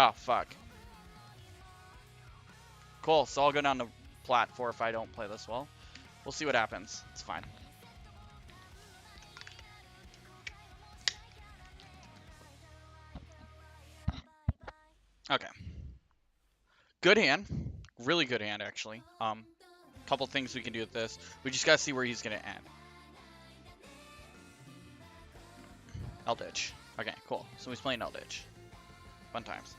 Oh, fuck. Cool, so I'll go down to plat 4 if I don't play this well. We'll see what happens. It's fine. Okay. Good hand. Really good hand, actually. Couple things we can do with this. We just gotta see where he's gonna end. Eldritch. Okay, cool. So he's playing Eldritch. Fun times.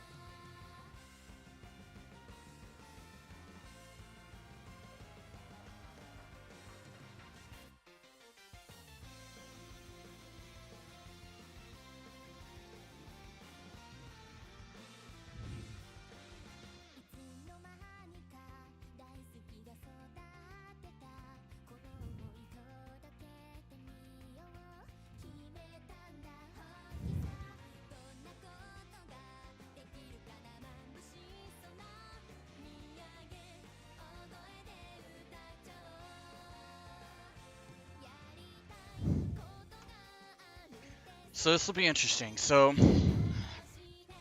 So this will be interesting. So,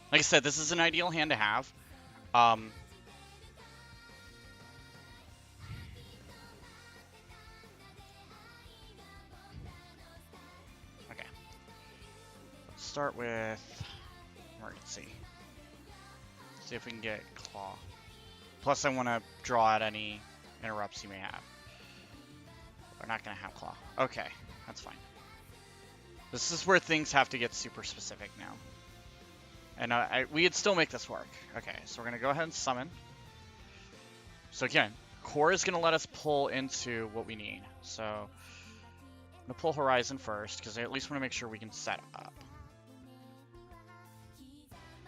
like I said, this is an ideal hand to have. Okay. Let's start with emergency. See if we can get claw. Plus, I want to draw out any interrupts you may have. We're not gonna have claw. Okay, that's fine. This is where things have to get super specific now. And we'd still make this work. Okay, so we're gonna go ahead and summon. So again, core is gonna let us pull into what we need. So I'm gonna pull Horizon first, because I at least want to make sure we can set up.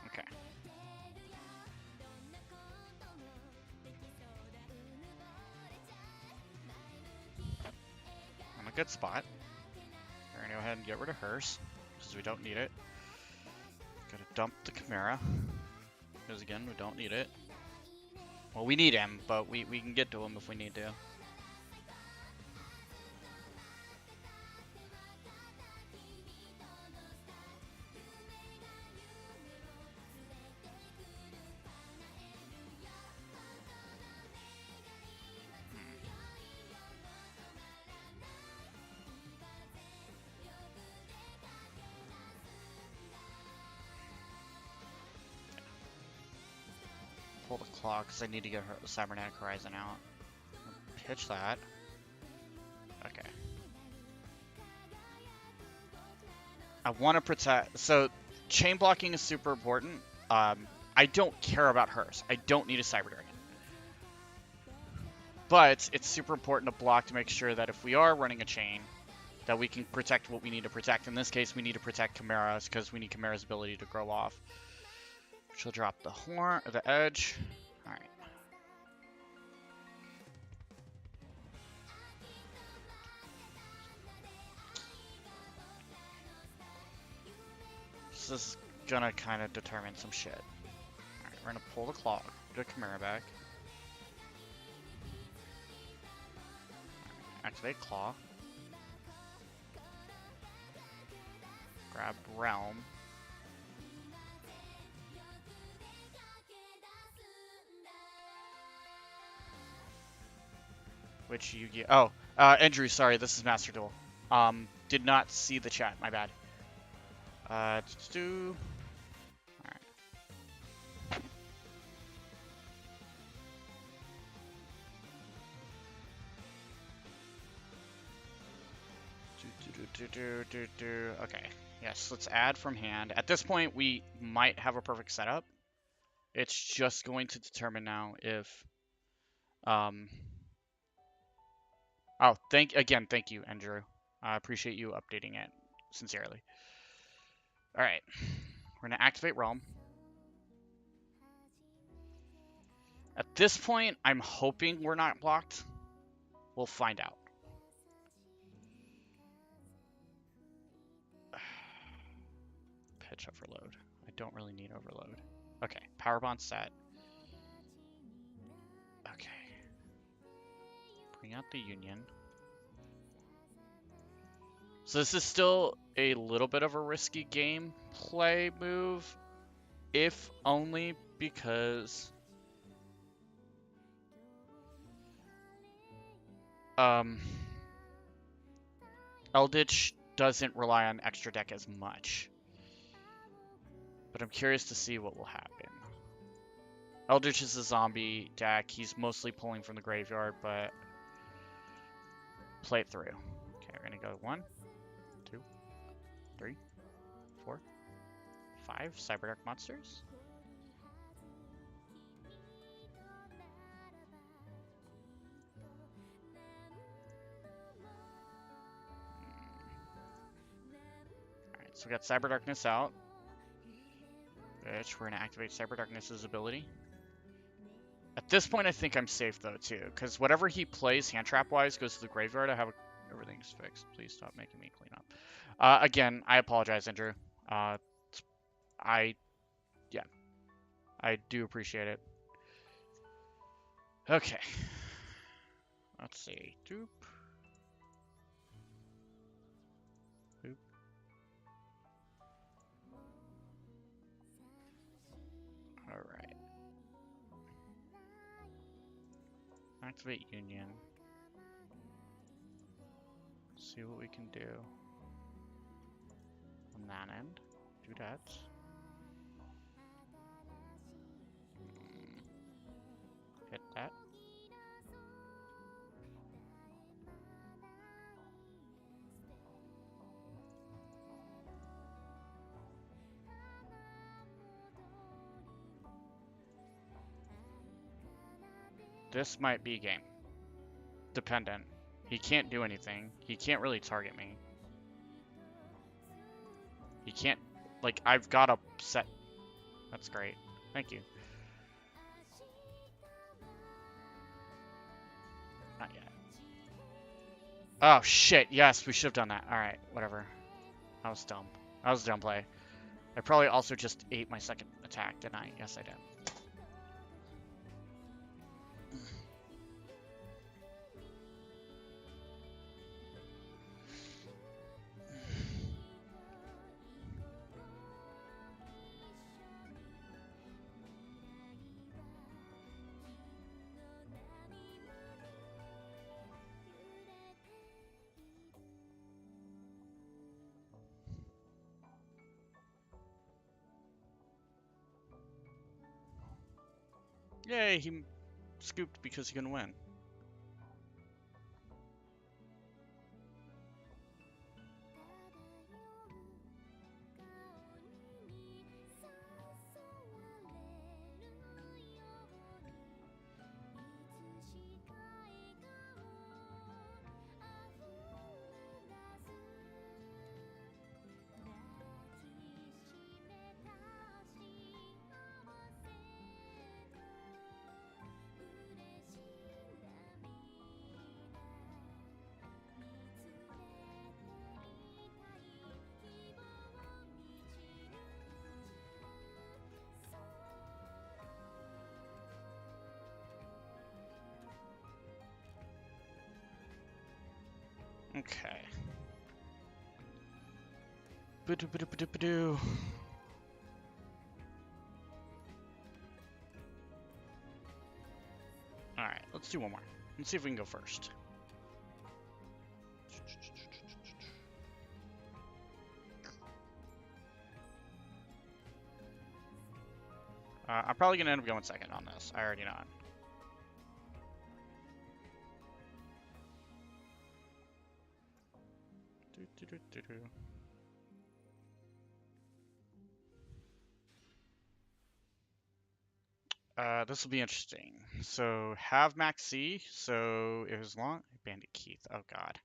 Okay. I'm a good spot. We're gonna go ahead and get rid of hers, because we don't need it. Gotta dump the Chimera, because again, we don't need it. Well, we need him, but we can get to him if we need to. Pull the claw, because I need to get her Cybernetic Horizon out. Pitch that. Okay. I want to protect... So, chain blocking is super important. I don't care about hers. I don't need a Cyber Dragon. But it's super important to block to make sure that if we are running a chain, that we can protect what we need to protect. In this case, we need to protect Chimera's, because we need Chimera's ability to grow off. She'll drop the horn, or the edge. All right. So this is gonna kind of determine some shit. All right, we're gonna pull the claw, the Chimera back. Activate claw. Grab realm. Which you get? Oh, Andrew, sorry, this is Master Duel. Did not see the chat. My bad. Let's do. All right. Okay. Yes, let's add from hand. At this point, we might have a perfect setup. It's just going to determine now if. Oh, thank you, Andrew. I appreciate you updating it sincerely. All right, we're gonna activate Realm. At this point, I'm hoping we're not blocked. We'll find out. Pitch overload. I don't really need overload. Okay, power bond set. Okay. Bring out the Union. So this is still a little bit of a risky gameplay move. if only because Eldritch doesn't rely on extra deck as much. But I'm curious to see what will happen. Eldritch is a zombie deck. He's mostly pulling from the graveyard, but play it through. Okay, we're gonna go 1, 2, 3, 4, 5 Cyberdark monsters. Alright, so we got Cyber Darkness out. Which we're gonna activate Cyber Darkness's ability. At this point, I think I'm safe though too, because whatever he plays hand trap wise goes to the graveyard. I have everything's fixed. Please stop making me clean up. Again, I apologize, Andrew. Yeah, I do appreciate it. Okay, let's see. Doop. Doop. All right. Activate Union. See what we can do on that end. Do that. Hit that. This might be game. Dependent. He can't do anything. He can't really target me. He can't, like, I've got a set. That's great. Thank you. Not yet. Oh, shit. Yes, we should have done that. Alright, whatever. I was dumb. That was a dumb play. I probably also just ate my second attack, didn't I? Yes, I did. Yay, he scooped because he couldn't win. Okay. Ba-do-ba-do-ba-do-ba-do. Alright, let's do one more. Let's see if we can go first. I'm probably going to end up going second on this. I already know it. This will be interesting. So, have Max C. So, it was long. Bandit Keith. Oh, God.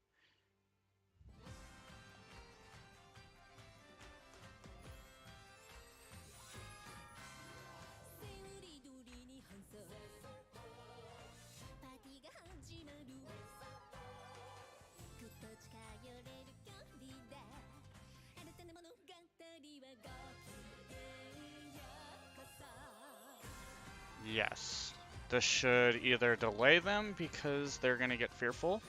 Yes. This should either delay them because they're going to get fearful.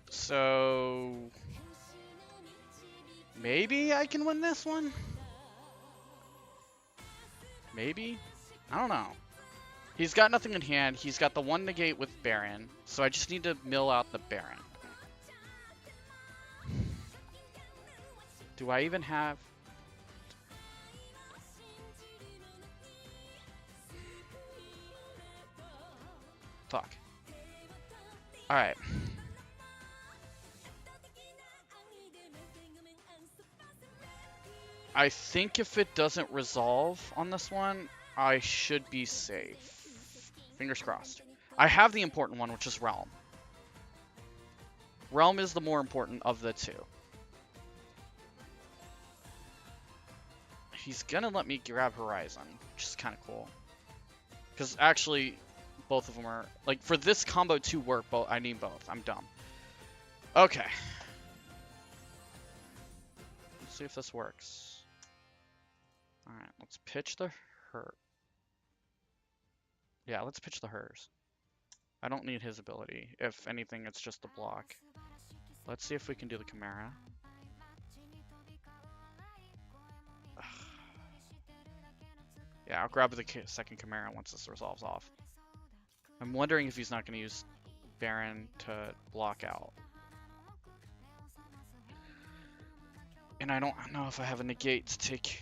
So maybe I can win this one? Maybe? I don't know. He's got nothing in hand. He's got the one negate with Baron, so I just need to mill out the Baron. Do I even have... Fuck. Alright. I think if it doesn't resolve on this one, I should be safe. Fingers crossed. I have the important one, which is Realm. Realm is the more important of the two. He's gonna let me grab Horizon, which is kind of cool. Because actually, both of them are... Like, for this combo to work, I need both. I'm dumb. Okay. Let's see if this works. Alright, let's pitch the her. Yeah, let's pitch the hers. I don't need his ability. If anything, it's just the block. Let's see if we can do the Chimera. Yeah, I'll grab the second Chimera once this resolves off. I'm wondering if he's not going to use Baron to block out. And I don't know if I have a negate to take...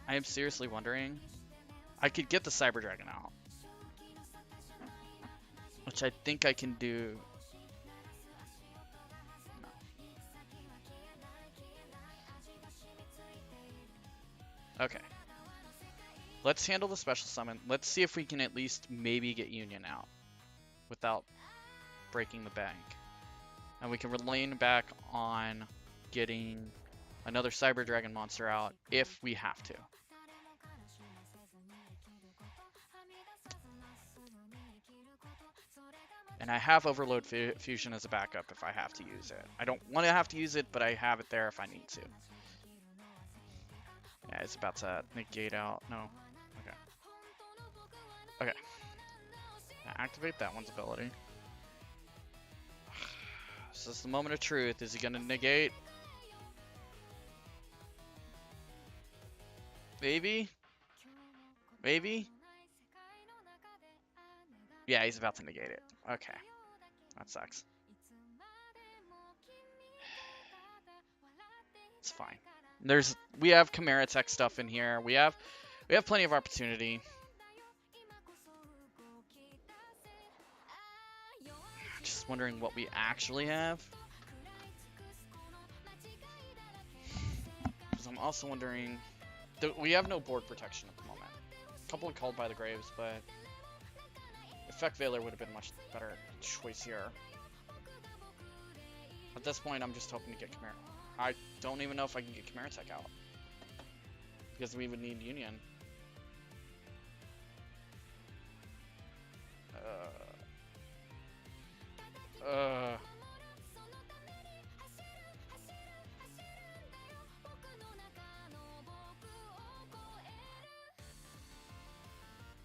I am seriously wondering. I could get the Cyber Dragon out, which I think I can do. No. Okay. Let's handle the special summon. Let's see if we can at least maybe get Union out without breaking the bank. And we can rely back on getting another Cyber Dragon monster out if we have to. And I have Overload Fusion as a backup if I have to use it. I don't want to have to use it, but I have it there if I need to. Yeah, it's about to negate out. No. Okay. Okay. Now activate that one's ability. This is the moment of truth. Is he going to negate? Maybe? Maybe? Yeah, he's about to negate it. Okay. That sucks. It's fine. We have Chimera Tech stuff in here. We have plenty of opportunity. Just wondering what we actually have. Because I'm also wondering... We have no board protection at the moment. A couple of Called by the Graves, but... Effect Veiler would have been a much better choice here. At this point, I'm just hoping to get Chimera. I don't even know if I can get Chimera Tech out. Because we would need Union.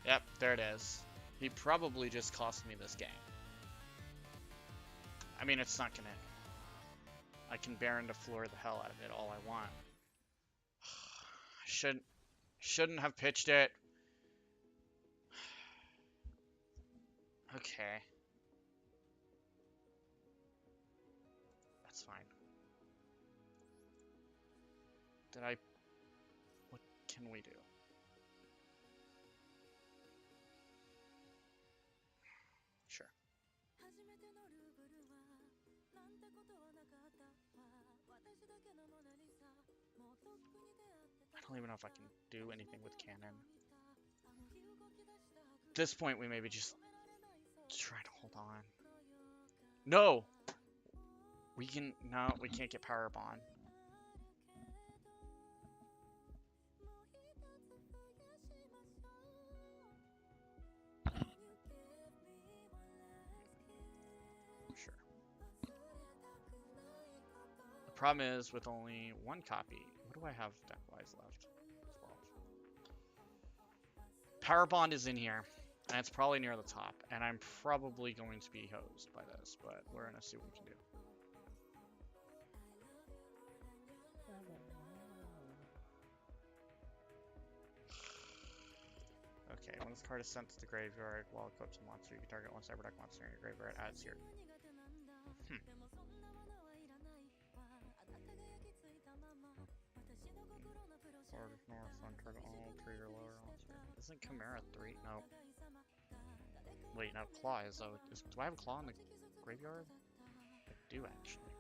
Yep, there it is. He probably just cost me this game. I mean, it's not gonna... I can Baron to floor the hell out of it all I want. Shouldn't have pitched it. Okay. That's fine. What can we do? Sure. I don't even know if I can do anything with cannon. At this point, we maybe just try to hold on. No! No, we can't get Power Bond. Sure. The problem is, with only one copy, what do I have deck-wise left? 12. Power Bond is in here, and it's probably near the top, and I'm probably going to be hosed by this, but we're gonna see what we can do. Okay, when this card is sent to the graveyard while equipped to monster, you can target one cyber deck monster in your graveyard, adds your... Or north on target all 3 or lower monster. Isn't Chimera 3? No. Wait, no, Claw is though. Do I have a Claw in the graveyard? I do actually.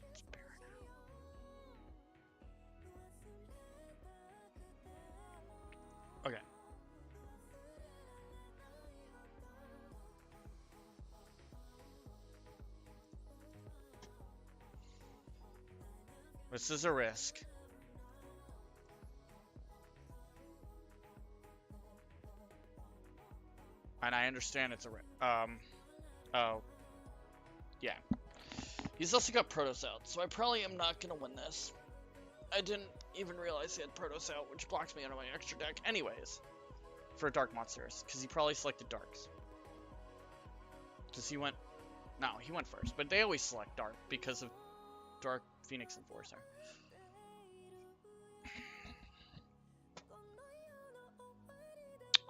Let's bear it out. Okay. This is a risk. And I understand it's a risk. Oh. Yeah. He's also got Protoss out, so I probably am not gonna win this. I didn't even realize he had Protoss out, which blocks me out of my extra deck anyways. For Dark Monsters, because he probably selected Darks. Because he went... No, he went first, but they always select Dark because of Dark Phoenix Enforcer.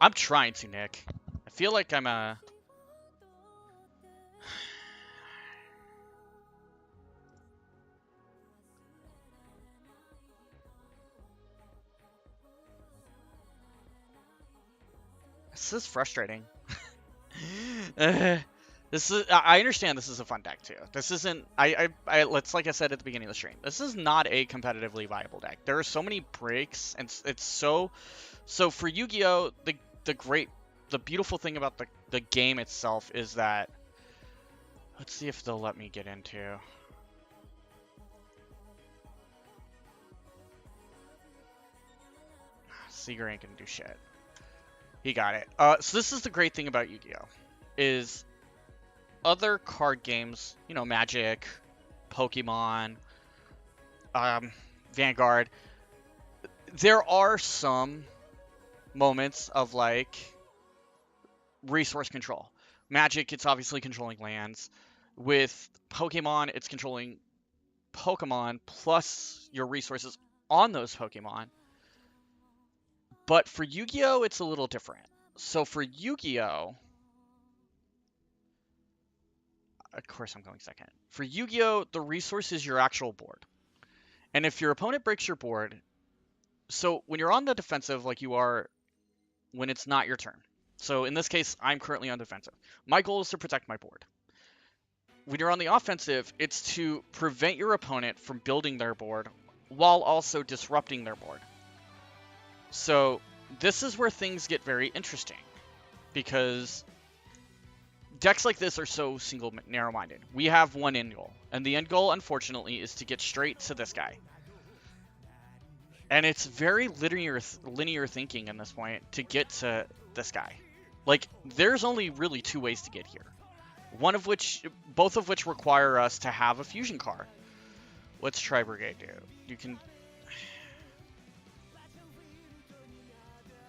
I'm trying to, Nick. I feel like I'm a... This is frustrating. This is... I understand this is a fun deck too. This isn't... let's, like I said at the beginning of the stream, this is not a competitively viable deck. There are so many breaks, and it's so... So for Yu-Gi-Oh, the beautiful thing about the game itself is that... Let's see if they'll let me get into... Seeger ain't gonna do shit. He got it. So this is the great thing about Yu-Gi-Oh! Is other card games, you know, Magic, Pokemon, Vanguard, there are some moments of, like, resource control. Magic, it's obviously controlling lands. With Pokemon, it's controlling Pokemon plus your resources on those Pokemon. But for Yu-Gi-Oh, it's a little different. So for Yu-Gi-Oh, of course I'm going second. For Yu-Gi-Oh, the resource is your actual board. And if your opponent breaks your board, so when you're on the defensive like you are when it's not your turn. So in this case, I'm currently on defensive. My goal is to protect my board. When you're on the offensive, it's to prevent your opponent from building their board while also disrupting their board. So this is where things get very interesting, because decks like this are so narrow-minded. We have one end goal, and the end goal, unfortunately, is to get straight to this guy. And it's very linear thinking in this point to get to this guy. Like, there's only really two ways to get here. Both of which require us to have a fusion card. What's Tri-Brigade do? You can...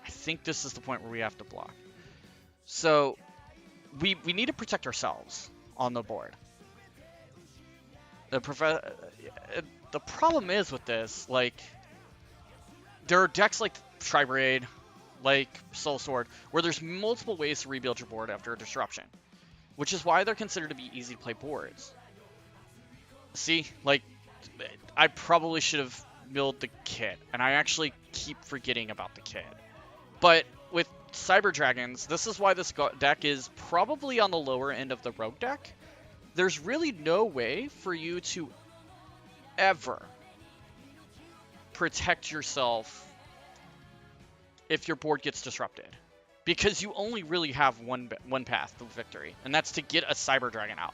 I think this is the point where we have to block. So, we need to protect ourselves on the board. The problem is with this, like, there are decks like Tri-Brigade, like Soul Sword, where there's multiple ways to rebuild your board after a disruption, which is why they're considered to be easy to play boards. See, like, I probably should have milled the kit, and I actually keep forgetting about the kit. But with Cyber Dragons, this is why this deck is probably on the lower end of the Rogue deck. There's really no way for you to ever protect yourself if your board gets disrupted, because you only really have one path to victory, and that's to get a Cyber Dragon out.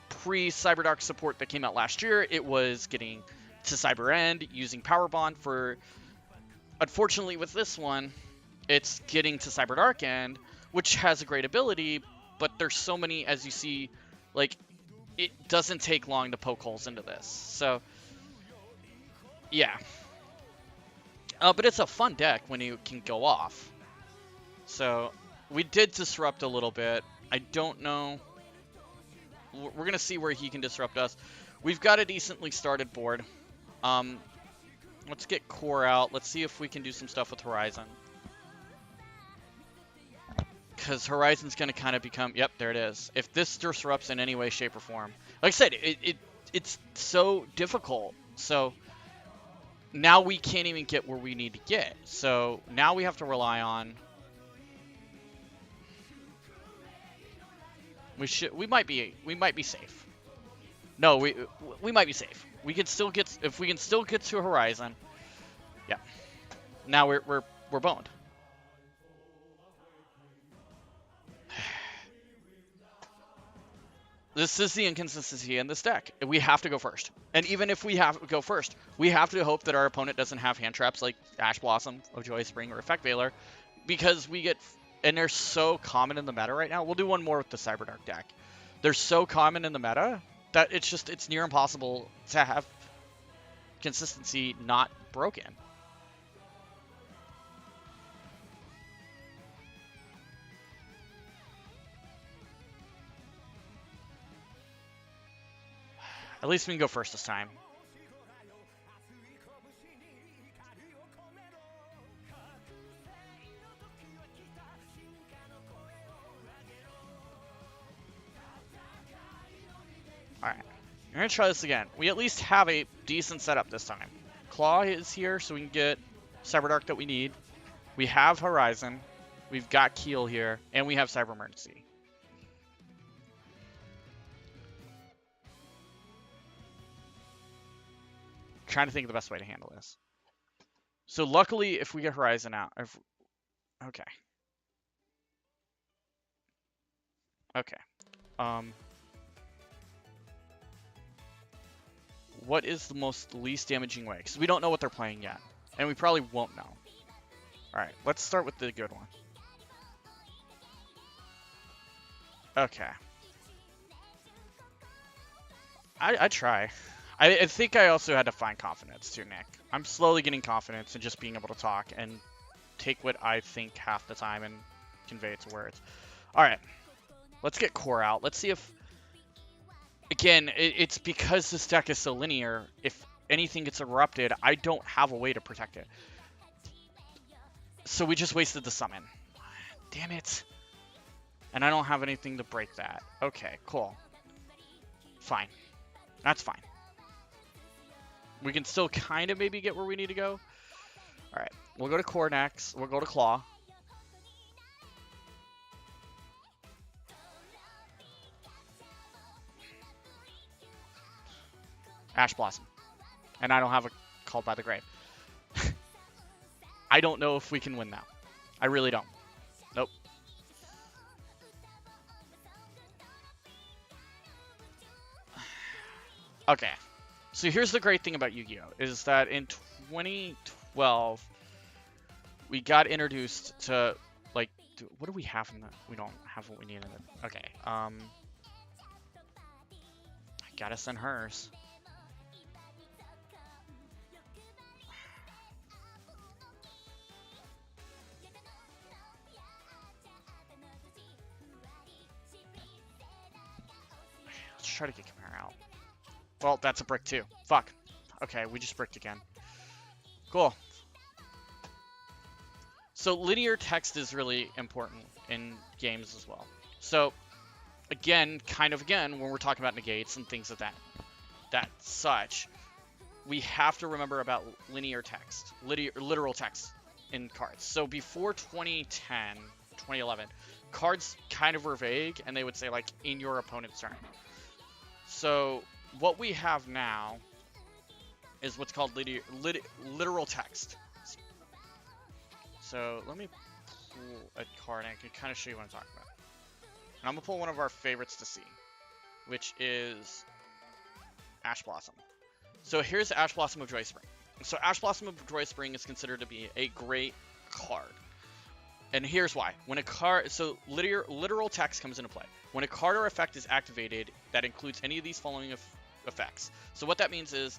Pre-Cyberdark support that came out last year, it was getting to Cyber End using Power Bond for... Unfortunately, with this one, it's getting to Cyberdark End, which has a great ability, but there's so many, as you see, like, it doesn't take long to poke holes into this. So, yeah. But it's a fun deck when you can go off. So, we did disrupt a little bit. I don't know. We're going to see where he can disrupt us. We've got a decently started board. Let's get Core out. Let's see if we can do some stuff with Horizon. Because Horizon's going to kind of become... Yep, there it is. If this disrupts in any way, shape, or form. Like I said, it's so difficult. So now we can't even get where we need to get. So now we have to rely on... We might be safe. No, we might be safe. We can still get... If we can still get to Horizon... Yeah. Now we're boned. This is the inconsistency in this deck. We have to go first. And even if we have to go first, we have to hope that our opponent doesn't have hand traps like Ash Blossom, Joy Spring, or Effect Veiler, because we get... And they're so common in the meta right now. We'll do one more with the Cyberdark deck. They're so common in the meta that it's near impossible to have consistency not broken. At least we can go first this time. Alright. We're going to try this again. We at least have a decent setup this time. Claw is here, so we can get Cyberdark that we need. We have Horizon. We've got Keel here. And we have Cyber Emergency. Trying to think of the best way to handle this. So luckily, if we get Horizon out... Okay. Okay. What is the least damaging way? Because we don't know what they're playing yet. And we probably won't know. Alright, let's start with the good one. Okay. I try. I think I also had to find confidence too, Nick. I'm slowly getting confidence in just being able to talk and take what I think half the time and convey it to words. Alright. Let's get Core out. Let's see if... Again, it's because this deck is so linear. If anything gets erupted, I don't have a way to protect it. So we just wasted the summon. Damn it. And I don't have anything to break that. Okay, cool. Fine. That's fine. We can still kind of maybe get where we need to go. Alright, we'll go to Core next. We'll go to Claw. Ash Blossom. And I don't have a Called by the Grave. I don't know if we can win that. I really don't. Nope. Okay. So here's the great thing about Yu-Gi-Oh! Is that in 2012, we got introduced to, like, what do we have in the... We don't have what we need in it. Okay. I gotta send hers. Let's try to get Chimera out. Well, that's a brick too. Fuck. Okay, we just bricked again. Cool. So linear text is really important in games as well. So again, when we're talking about negates and things of that such, we have to remember about linear text, literal text in cards. So before 2010, 2011, cards kind of were vague, and they would say like in your opponent's turn. So what we have now is what's called literal text. So let me pull a card and I can kind of show you what I'm talking about. And I'm going to pull one of our favorites to see, which is Ash Blossom. So here's Ash Blossom of Joy Spring. So Ash Blossom of Joy Spring is considered to be a great card. And here's why. When a card, so literal text comes into play. When a card or effect is activated that includes any of these following effects. So what that means is,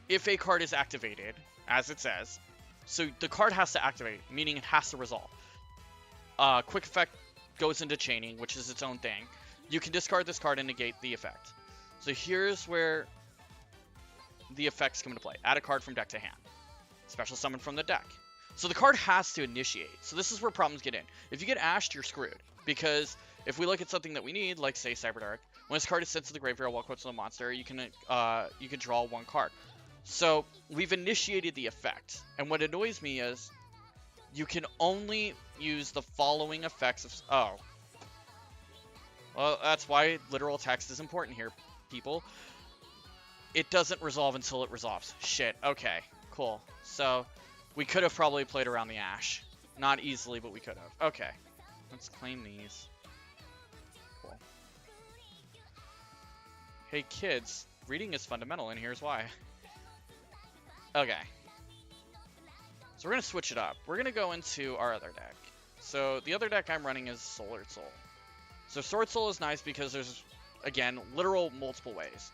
if a card is activated, as it says, so the card has to activate, meaning it has to resolve. Quick effect goes into chaining, which is its own thing. You can discard this card and negate the effect. So here's where the effects come into play. Add a card from deck to hand. Special summon from the deck. So the card has to initiate. So this is where problems get in. If you get ashed, you're screwed. Because if we look at something that we need, like say Cyberdark, when this card is sent to the graveyard while quotes on the monster, you can draw one card. So we've initiated the effect. And what annoys me is you can only use the following effects of... Oh. Well, that's why literal text is important here, people. It doesn't resolve until it resolves. Shit. Okay. Cool. So we could have probably played around the Ash. Not easily, but we could have. Okay. Let's claim these. Cool. Hey kids, reading is fundamental, and here's why. Okay. So we're going to switch it up. We're going to go into our other deck. So the other deck I'm running is Sword Soul. So Sword Soul is nice because there's, again, literal multiple ways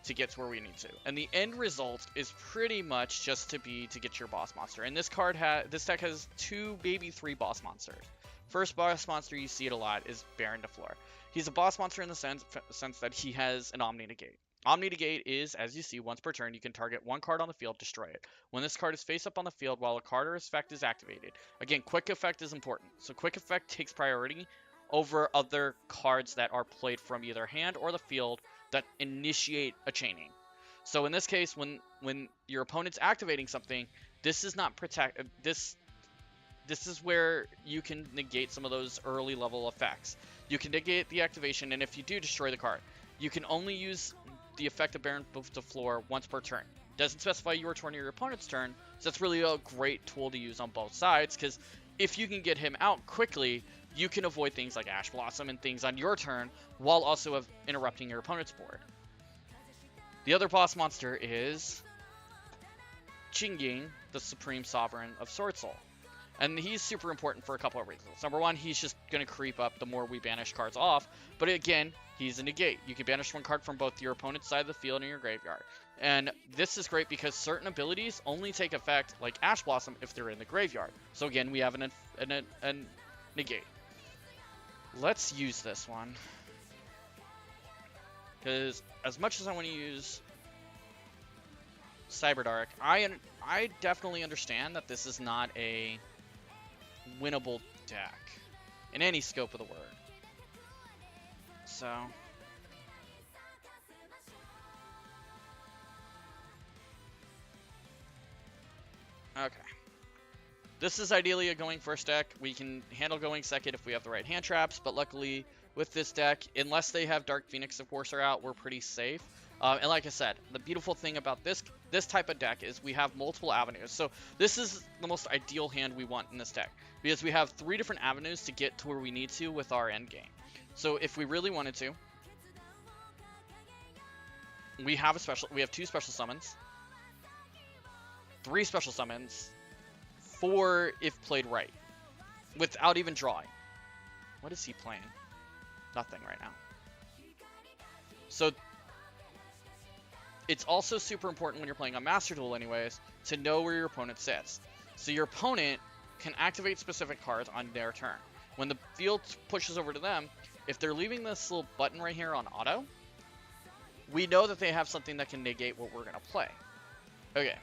to get to where we need to. And the end result is pretty much just to get your boss monster. And this deck has 2, maybe 3 boss monsters. First boss monster, you see it a lot, is Baron de Fleur. He's a boss monster in the sense that he has an Omni Negate. Omni Negate is, as you see, once per turn, you can target one card on the field, destroy it. When this card is face up on the field while a card or effect is activated. Again, quick effect is important. So quick effect takes priority over other cards that are played from either hand or the field that initiate a chaining. So in this case, when your opponent's activating something, this is not this is where you can negate some of those early level effects. You can negate the activation, and if you do, destroy the card. You can only use the effect of Baron de Fleur once per turn. Doesn't specify your turn or your opponent's turn, so that's really a great tool to use on both sides, because if you can get him out quickly, you can avoid things like Ash Blossom and things on your turn, while also interrupting your opponent's board. The other boss monster is Qingying, the Supreme Sovereign of Sword Soul. And he's super important for a couple of reasons. Number one, he's just going to creep up the more we banish cards off. But again, he's a negate. You can banish one card from both your opponent's side of the field and your graveyard. And this is great because certain abilities only take effect, like Ash Blossom, if they're in the graveyard. So again, we have a negate. Let's use this one. Because as much as I want to use Cyberdark, I definitely understand that this is not a winnable deck in any scope of the word. So okay, this is ideally a going first deck. We can handle going second if we have the right hand traps, but luckily with this deck, unless they have Dark Phoenix Enforcer out, we're pretty safe. And like I said, the beautiful thing about this type of deck is we have multiple avenues. So this is the most ideal hand we want in this deck because we have 3 different avenues to get to where we need to with our end game. So if we really wanted to, we have 2 special summons, 3 special summons, 4 if played right, without even drawing. What is he playing? Nothing right now. So it's also super important when you're playing a Master Duel anyways, to know where your opponent sits. So your opponent can activate specific cards on their turn. When the field pushes over to them, if they're leaving this little button right here on auto, we know that they have something that can negate what we're going to play. Okay.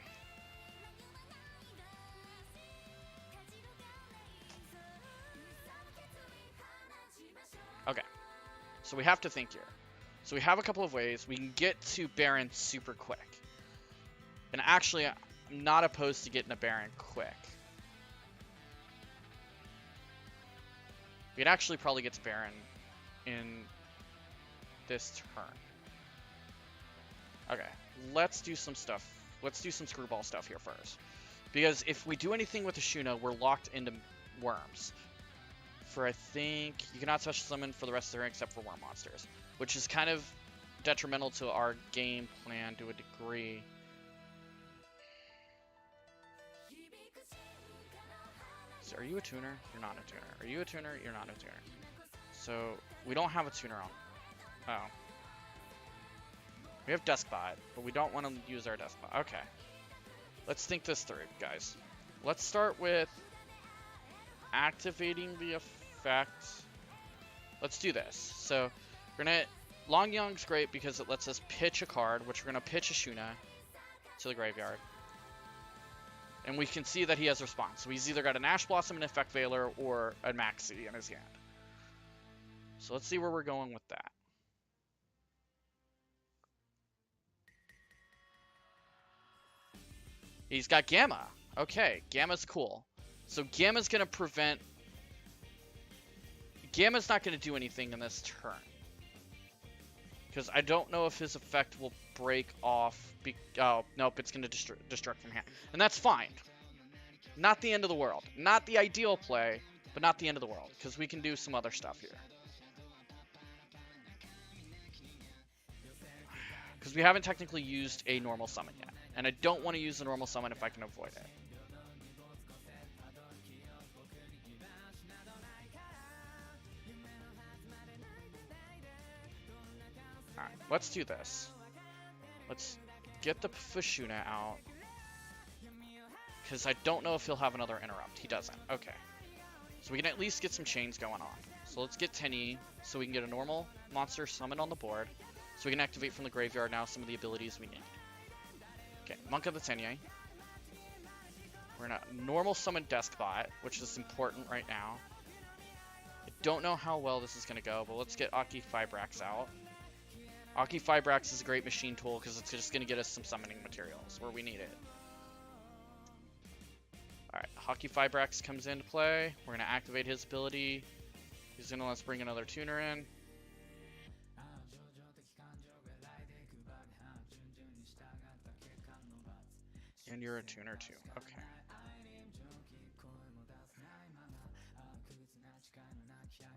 Okay. So we have to think here. So we have a couple of ways. We can get to Baron super quick. And actually, I'm not opposed to getting a Baron quick. We could actually probably get to Baron in this turn. Okay, let's do some stuff. Let's do some screwball stuff here first. Because if we do anything with the Shuna, we're locked into worms. For, I think, you cannot special summon for the rest of the turn except for worm monsters. Which is kind of detrimental to our game plan to a degree. So are you a tuner? You're not a tuner. Are you a tuner? You're not a tuner. So we don't have a tuner on. Oh. We have Deskbot, but we don't want to use our Deskbot. Okay. Let's think this through, guys. Let's start with activating the effect. Let's do this. So we're gonna Long Young's great because it lets us pitch a card, which we're gonna pitch a Shuna to the graveyard. And we can see that he has response. So he's either got an Ash Blossom, an Effect Veiler, or a Maxi in his hand. So let's see where we're going with that. He's got Gamma. Okay, Gamma's cool. So Gamma's going to prevent... Gamma's not going to do anything in this turn. Because I don't know if his effect will break off... Oh, nope, it's going to destruct from hand. And that's fine. Not the end of the world. Not the ideal play, but not the end of the world. Because we can do some other stuff here. Because we haven't technically used a normal summon yet. And I don't want to use a normal summon if I can avoid it. Alright, let's do this. Let's get the Fashuna out. Because I don't know if he'll have another interrupt. He doesn't. Okay. So we can at least get some chains going on. So let's get Tenyi so we can get a normal monster summon on the board. So we can activate from the graveyard now some of the abilities we need. Okay, Monk of the Tenyi. We're gonna normal summon Deskbot, which is important right now. I don't know how well this is gonna go, but let's get Aki Fibrax out. Aki Fibrax is a great machine tool because it's just gonna get us some summoning materials where we need it. Alright, Aki Fibrax comes into play. We're gonna activate his ability. He's gonna let us bring another tuner in. And you're a tuner too. Okay.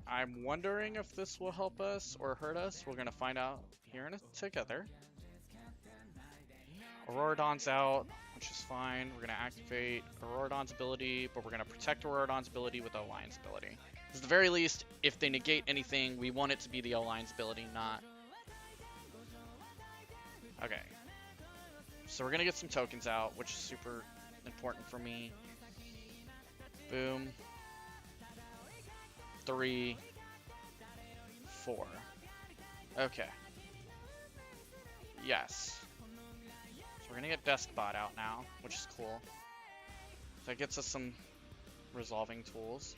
I'm wondering if this will help us or hurt us. We're going to find out here in together. Auroradon's out, which is fine. We're going to activate Auroradon's ability, but we're going to protect Auroradon's ability with the Alliance ability. Because at the very least, if they negate anything, we want it to be the Alliance ability, not... Okay. So we're going to get some tokens out, which is super important for me. Boom. 3, 4. Okay. Yes. So we're going to get Deskbot out now, which is cool. That gets us some resolving tools.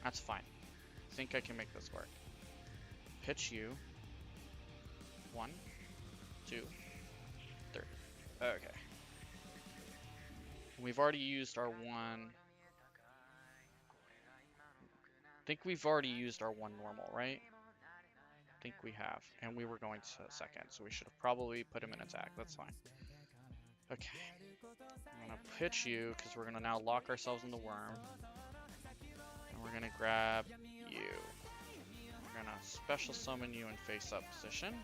That's fine. I think I can make this work. Pitch you. 1, 2, 3. Okay. We've already used our one. I think we've already used our one normal, right? think we have. And we were going to second, so we should have probably put him in attack. That's fine. Okay. I'm gonna pitch you, because we're gonna now lock ourselves in the worm. And we're gonna grab you. We're gonna special summon you in face-up position.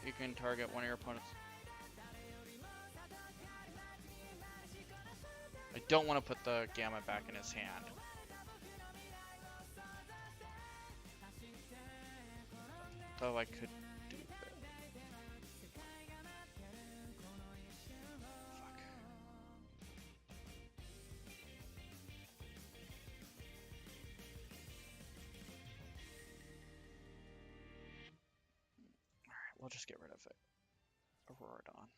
You can target one of your opponents. I don't want to put the Gamma back in his hand. Though I could do that. Fuck. Alright, we'll just get rid of it. Auroradon.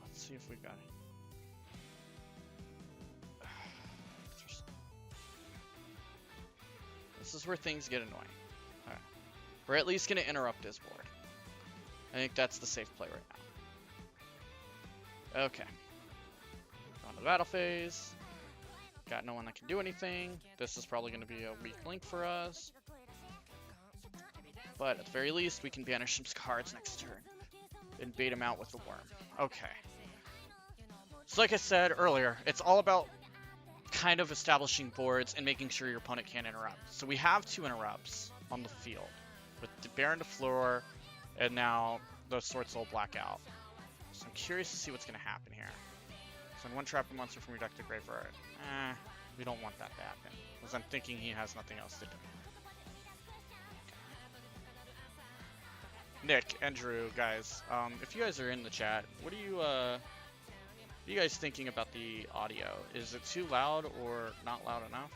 Let's see if we got it. This is where things get annoying. Alright. We're at least going to interrupt his board. I think that's the safe play right now. Okay. On the battle phase. Got no one that can do anything. This is probably going to be a weak link for us. But at the very least, we can banish some cards next turn. And bait him out with the worm. Okay. So like I said earlier, it's all about kind of establishing boards and making sure your opponent can't interrupt. So we have 2 interrupts on the field. With the Baron de Fleur, and now the Sword Soul Blackout. So I'm curious to see what's going to happen here. So in one trap a monster from your deck to graveyard. We don't want that to happen. Because I'm thinking he has nothing else to do. Nick and Drew, guys, if you guys are in the chat, what are you guys thinking about the audio? Is it too loud or not loud enough?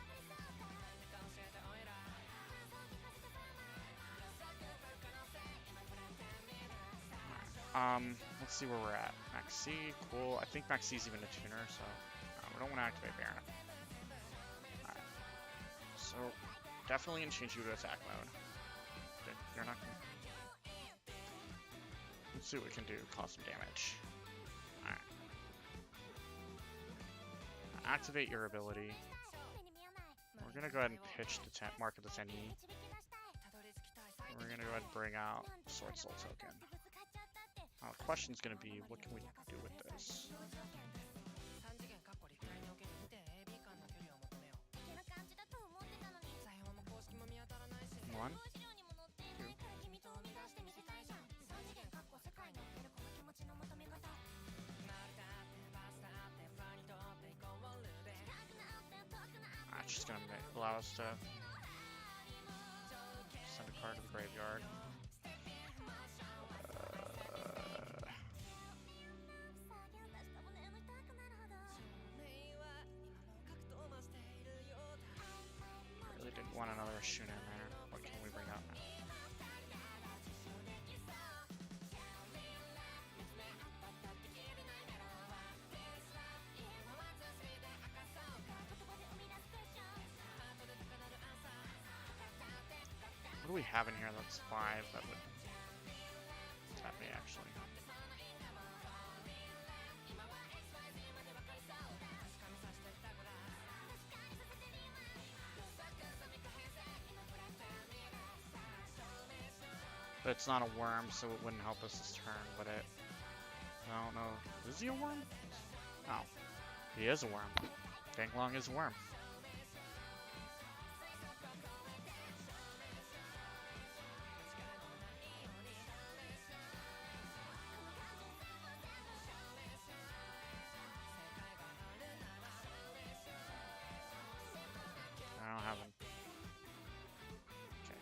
Let's see where we're at. Max C, cool. I think Max C is even a tuner, so we don't want to activate Baron. Alright. So, definitely gonna change you to attack mode. Okay, you're not gonna... Let's see what we can do. Cause some damage. Alright. Activate your ability. We're gonna go ahead and pitch the mark of the 10E. We're gonna go ahead and bring out Sword Soul token. Now the question's gonna be, what can we do with this? One, two. That's just gonna allow us to send a card to the graveyard. Really didn't want another Shuna in there. What can we bring out now? What do we have in here that's 5 that would tap me actually? But it's not a worm, so it wouldn't help us this turn, would it? I don't know. Is he a worm? Oh. He is a worm. Danglong is a worm. I don't have him. Okay.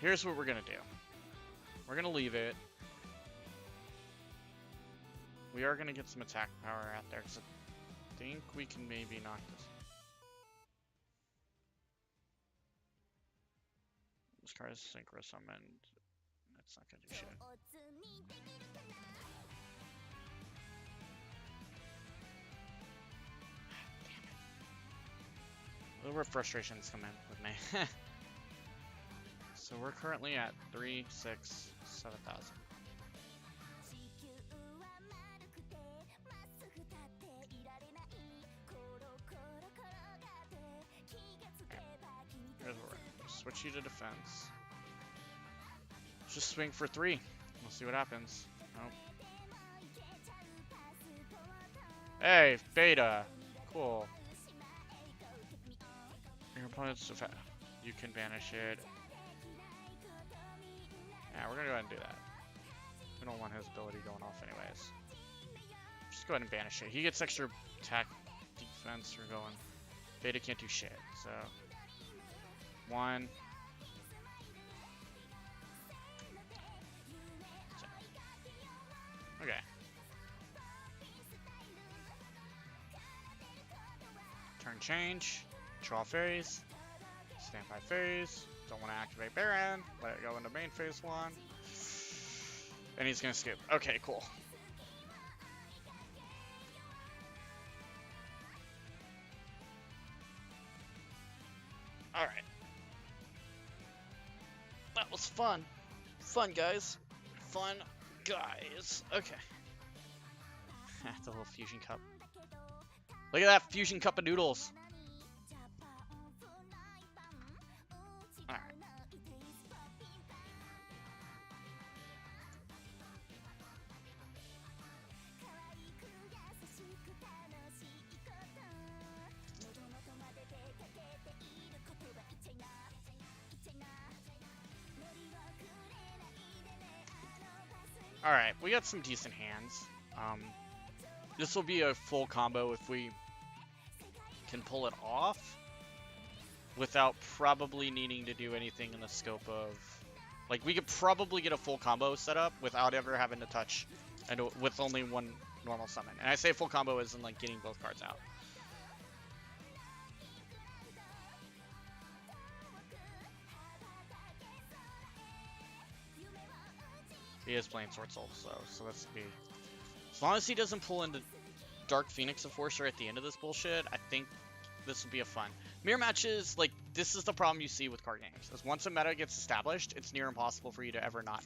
Here's what we're gonna do. We're gonna leave it. We are gonna get some attack power out there, because I think we can maybe knock this. This card is synchro summoned. That's not gonna do shit. A little bit of frustrations come in with me. So we're currently at 3, 6, 7,000. switch you to defense. Just swing for 3. We'll see what happens. Nope. Hey, Beta. Cool. Your opponent's you can banish it. Yeah, we're gonna go ahead and do that. We don't want his ability going off anyways. Just go ahead and banish it. He gets extra attack defense for going. Beta can't do shit, so 1. Okay. Turn change. Draw phase. Standby phase. Don't want to activate Baron. Let it go into main phase 1. And he's gonna skip. Okay, cool. Alright. That was fun. Fun, guys. Fun, guys. Okay. The little fusion cup. Look at that fusion cup of noodles. Alright. Alright, we got some decent hands. This will be a full combo if we can pull it off without probably needing to do anything in the scope of... Like, we could probably get a full combo set up without ever having to touch, and with only one normal summon. And I say full combo isn't like getting both cards out. He is playing Sword Soul, so let's be... As long as he doesn't pull into Dark Phoenix Enforcer at the end of this bullshit, I think this will be a fun. Mirror matches, like, this is the problem you see with card games. Is once a meta gets established, it's near impossible for you to ever not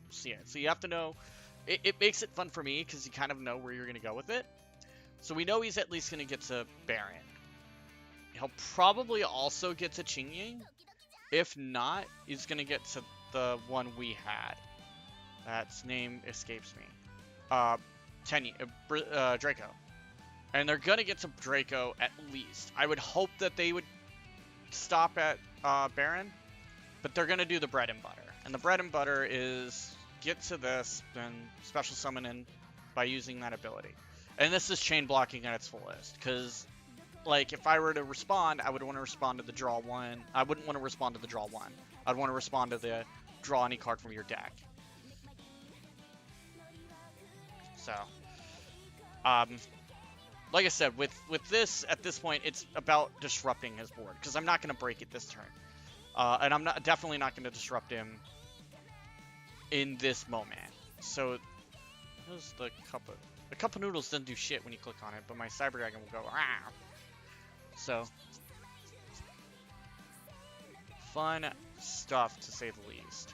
see it. So you have to know... It makes it fun for me, because you kind of know where you're going to go with it. So we know he's at least going to get to Baron. He'll probably also get to Qingying. If not, he's going to get to the one we had. That's name escapes me. Draco. And they're gonna get to Draco at least. I would hope that they would stop at Baron, but they're gonna do the bread and butter. And the bread and butter is get to this, then special summon in by using that ability. And this is chain blocking at its fullest, because like if I were to respond, I would want to respond to the draw 1. I wouldn't want to respond to the draw 1. I'd want to respond to the draw any card from your deck. So, like I said, with this, at this point, it's about disrupting his board, because I'm not going to break it this turn. And I'm definitely not going to disrupt him in this moment. So, here's the cup of noodles doesn't do shit when you click on it, but my Cyber Dragon will go, ah! So, fun stuff, to say the least.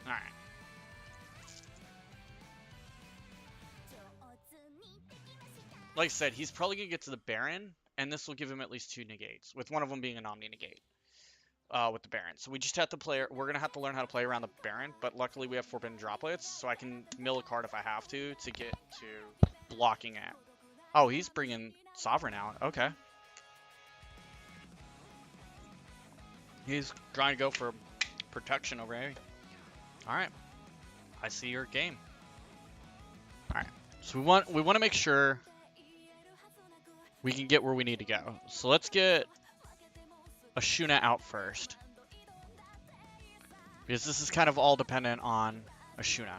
Alright. Like I said, he's probably going to get to the Baron, and this will give him at least 2 negates, with one of them being an Omni negate with the Baron. So we just have to play, we're going to have to learn how to play around the Baron, but luckily we have Forbidden Droplets, so I can mill a card if I have to get to blocking it. Oh, he's bringing Sovereign out. Okay. He's trying to go for protection over here. Alright. I see your game. Alright. So we want to make sure we can get where we need to go. So let's get Ashuna out first, because this is kind of all dependent on Ashuna.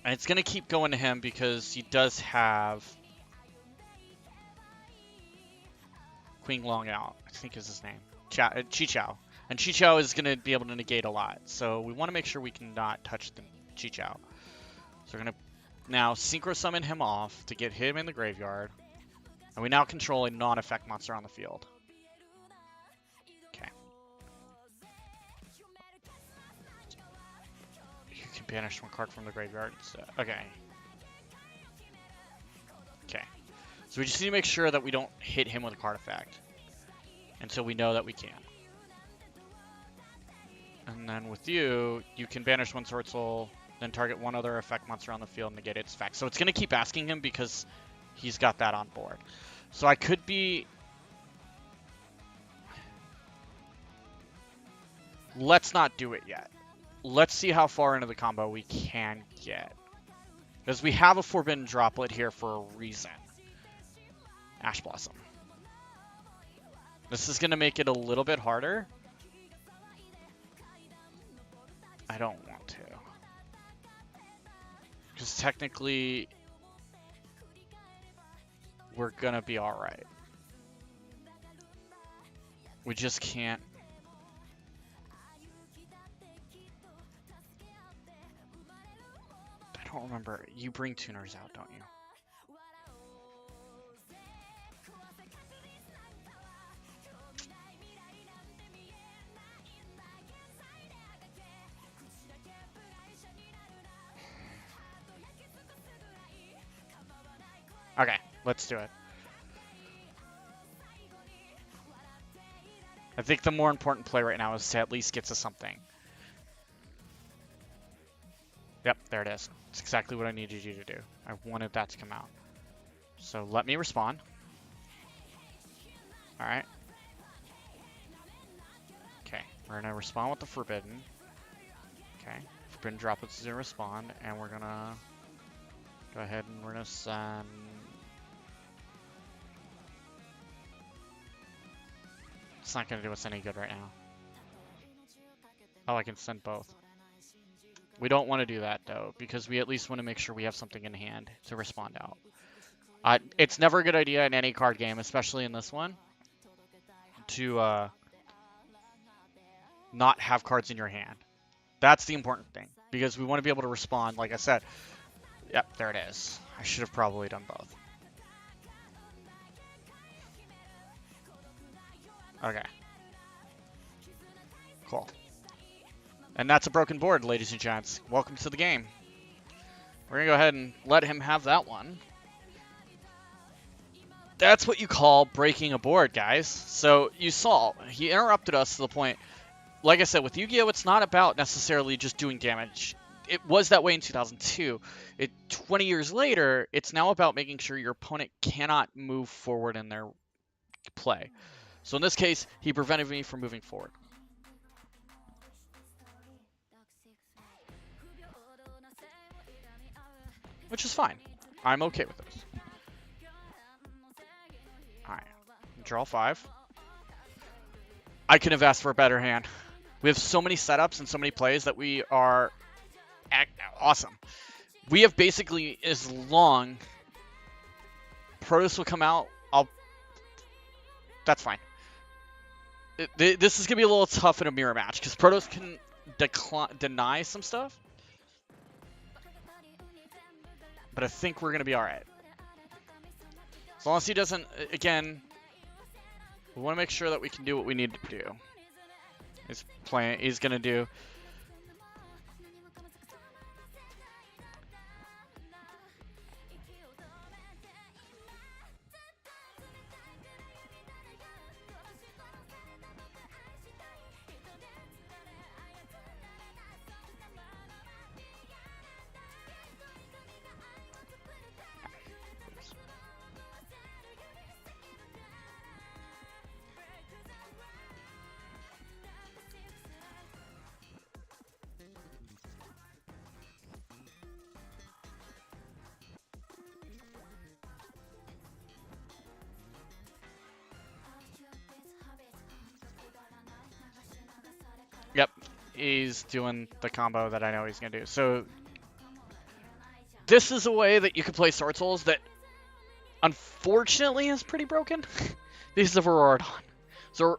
And it's going to keep going to him because he does have Queen Long out, I think is his name. Chiqiao. And Chiqiao is going to be able to negate a lot. So we want to make sure we cannot touch the Chiqiao. So we're going to now Synchro Summon him off to get him in the graveyard. And we now control a non-effect monster on the field. Okay. You can banish one card from the graveyard instead. Okay. Okay. So we just need to make sure that we don't hit him with a card effect until we know that we can. And then with you, you can banish one Sword Soul, then target one other effect monster on the field and negate its effect. So it's going to keep asking him because he's got that on board. So I could be... Let's not do it yet. Let's see how far into the combo we can get. Because we have a Forbidden Droplet here for a reason. Ash Blossom. This is going to make it a little bit harder. I don't want to. Because technically, we're going to be alright. We just can't. I don't remember. You bring tuners out, don't you? Okay, let's do it. I think the more important play right now is to at least get to something. Yep, there it is. It's exactly what I needed you to do. I wanted that to come out. So let me respond. Alright. Okay, we're gonna respond with the Forbidden. Okay, Forbidden Droplets is gonna respond, and we're gonna go ahead and we're gonna send... It's not going to do us any good right now. Oh, I can send both. We don't want to do that, though, because we at least want to make sure we have something in hand to respond out. It's never a good idea in any card game, especially in this one, to not have cards in your hand. That's the important thing, because we want to be able to respond, like I said. Yep, there it is. I should have probably done both. Okay. Cool. And that's a broken board, ladies and gents. Welcome to the game. We're going to go ahead and let him have that one. That's what you call breaking a board, guys. So you saw, he interrupted us to the point, like I said, with Yu-Gi-Oh! It's not about necessarily just doing damage. It was that way in 2002. 20 years later, it's now about making sure your opponent cannot move forward in their play. So in this case, he prevented me from moving forward. Which is fine. I'm okay with this. Alright. Draw 5. I could have asked for a better hand. We have so many setups and so many plays that we are awesome. We have basically, as long Protoss will come out, that's fine. This is going to be a little tough in a mirror match, because Protoss can deny some stuff. But I think we're going to be alright. As long as he doesn't, again, we want to make sure that we can do what we need to do. He's going to do... Yep, he's doing the combo that I know he's going to do. So, this is a way that you can play Sword Souls that, unfortunately, is pretty broken. This is a Auroradon. So,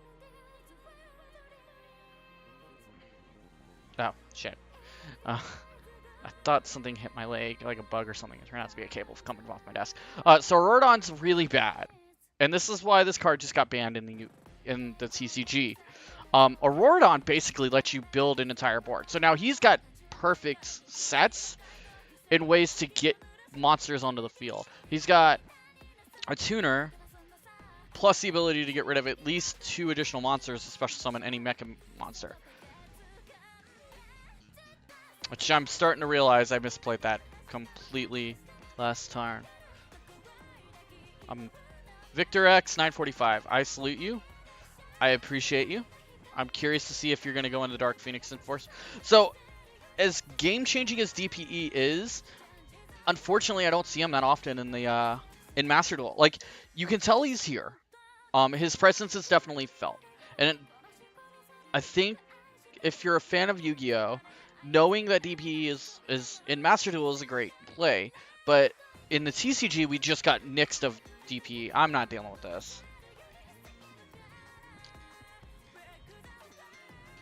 oh, shit. I thought something hit my leg, like a bug or something. It turned out to be a cable coming off my desk. So, Auroradon's really bad. And this is why this card just got banned in the TCG. Auroradon basically lets you build an entire board. So now he's got perfect sets in ways to get monsters onto the field. He's got a tuner plus the ability to get rid of at least 2 additional monsters, special summon any mecha monster. Which I'm starting to realize I misplayed that completely last turn. Victor X 945, I salute you. I appreciate you. I'm curious to see if you're going to go into Dark Phoenix Enforce. So, as game-changing as DPE is, unfortunately I don't see him that often in the in Master Duel. Like, you can tell he's here. His presence is definitely felt. And I think if you're a fan of Yu-Gi-Oh!, knowing that DPE is in Master Duel is a great play, but in the TCG we just got nixed of DPE. I'm not dealing with this.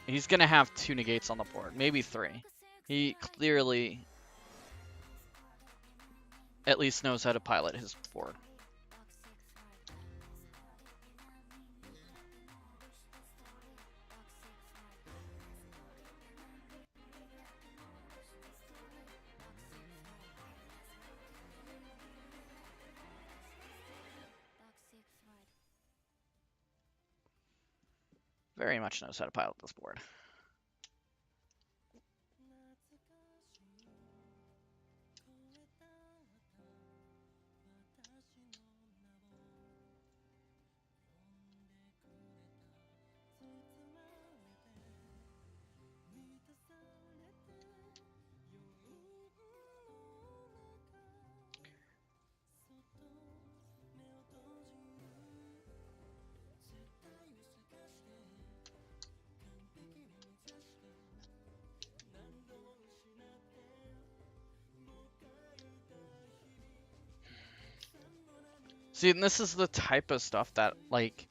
He's going to have 2 negates on the board, maybe 3. He clearly at least knows how to pilot his board. Very much knows how to pilot this board. See, and this is the type of stuff that, like,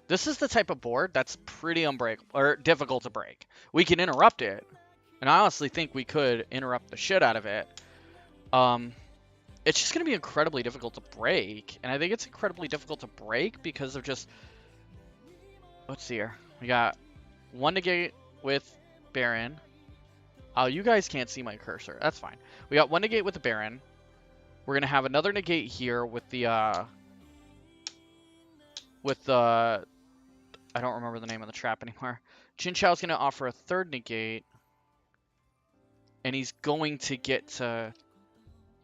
this is the type of board that's pretty unbreakable, or difficult to break. We can interrupt it, and I honestly think we could interrupt the shit out of it. It's just going to be incredibly difficult to break, and I think it's incredibly difficult to break because of just, let's see here. We got 1 negate with Baron. Oh, you guys can't see my cursor. That's fine. We got 1 negate with the Baron. We're going to have another negate here with the, I don't remember the name of the trap anymore. Chinchao's going to offer a 3rd negate. And he's going to get to,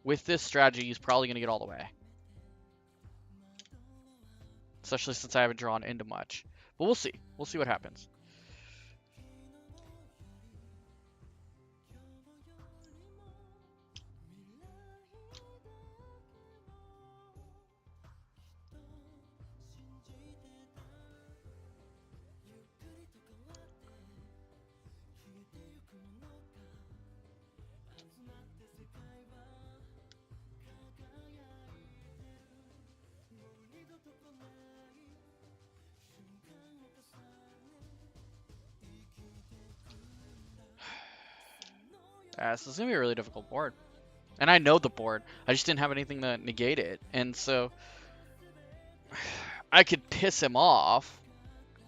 with this strategy, he's probably going to get all the way. Especially since I haven't drawn into much. But we'll see. We'll see what happens. This is going to be a really difficult board. And I know the board. I just didn't have anything to negate it. And so I could piss him off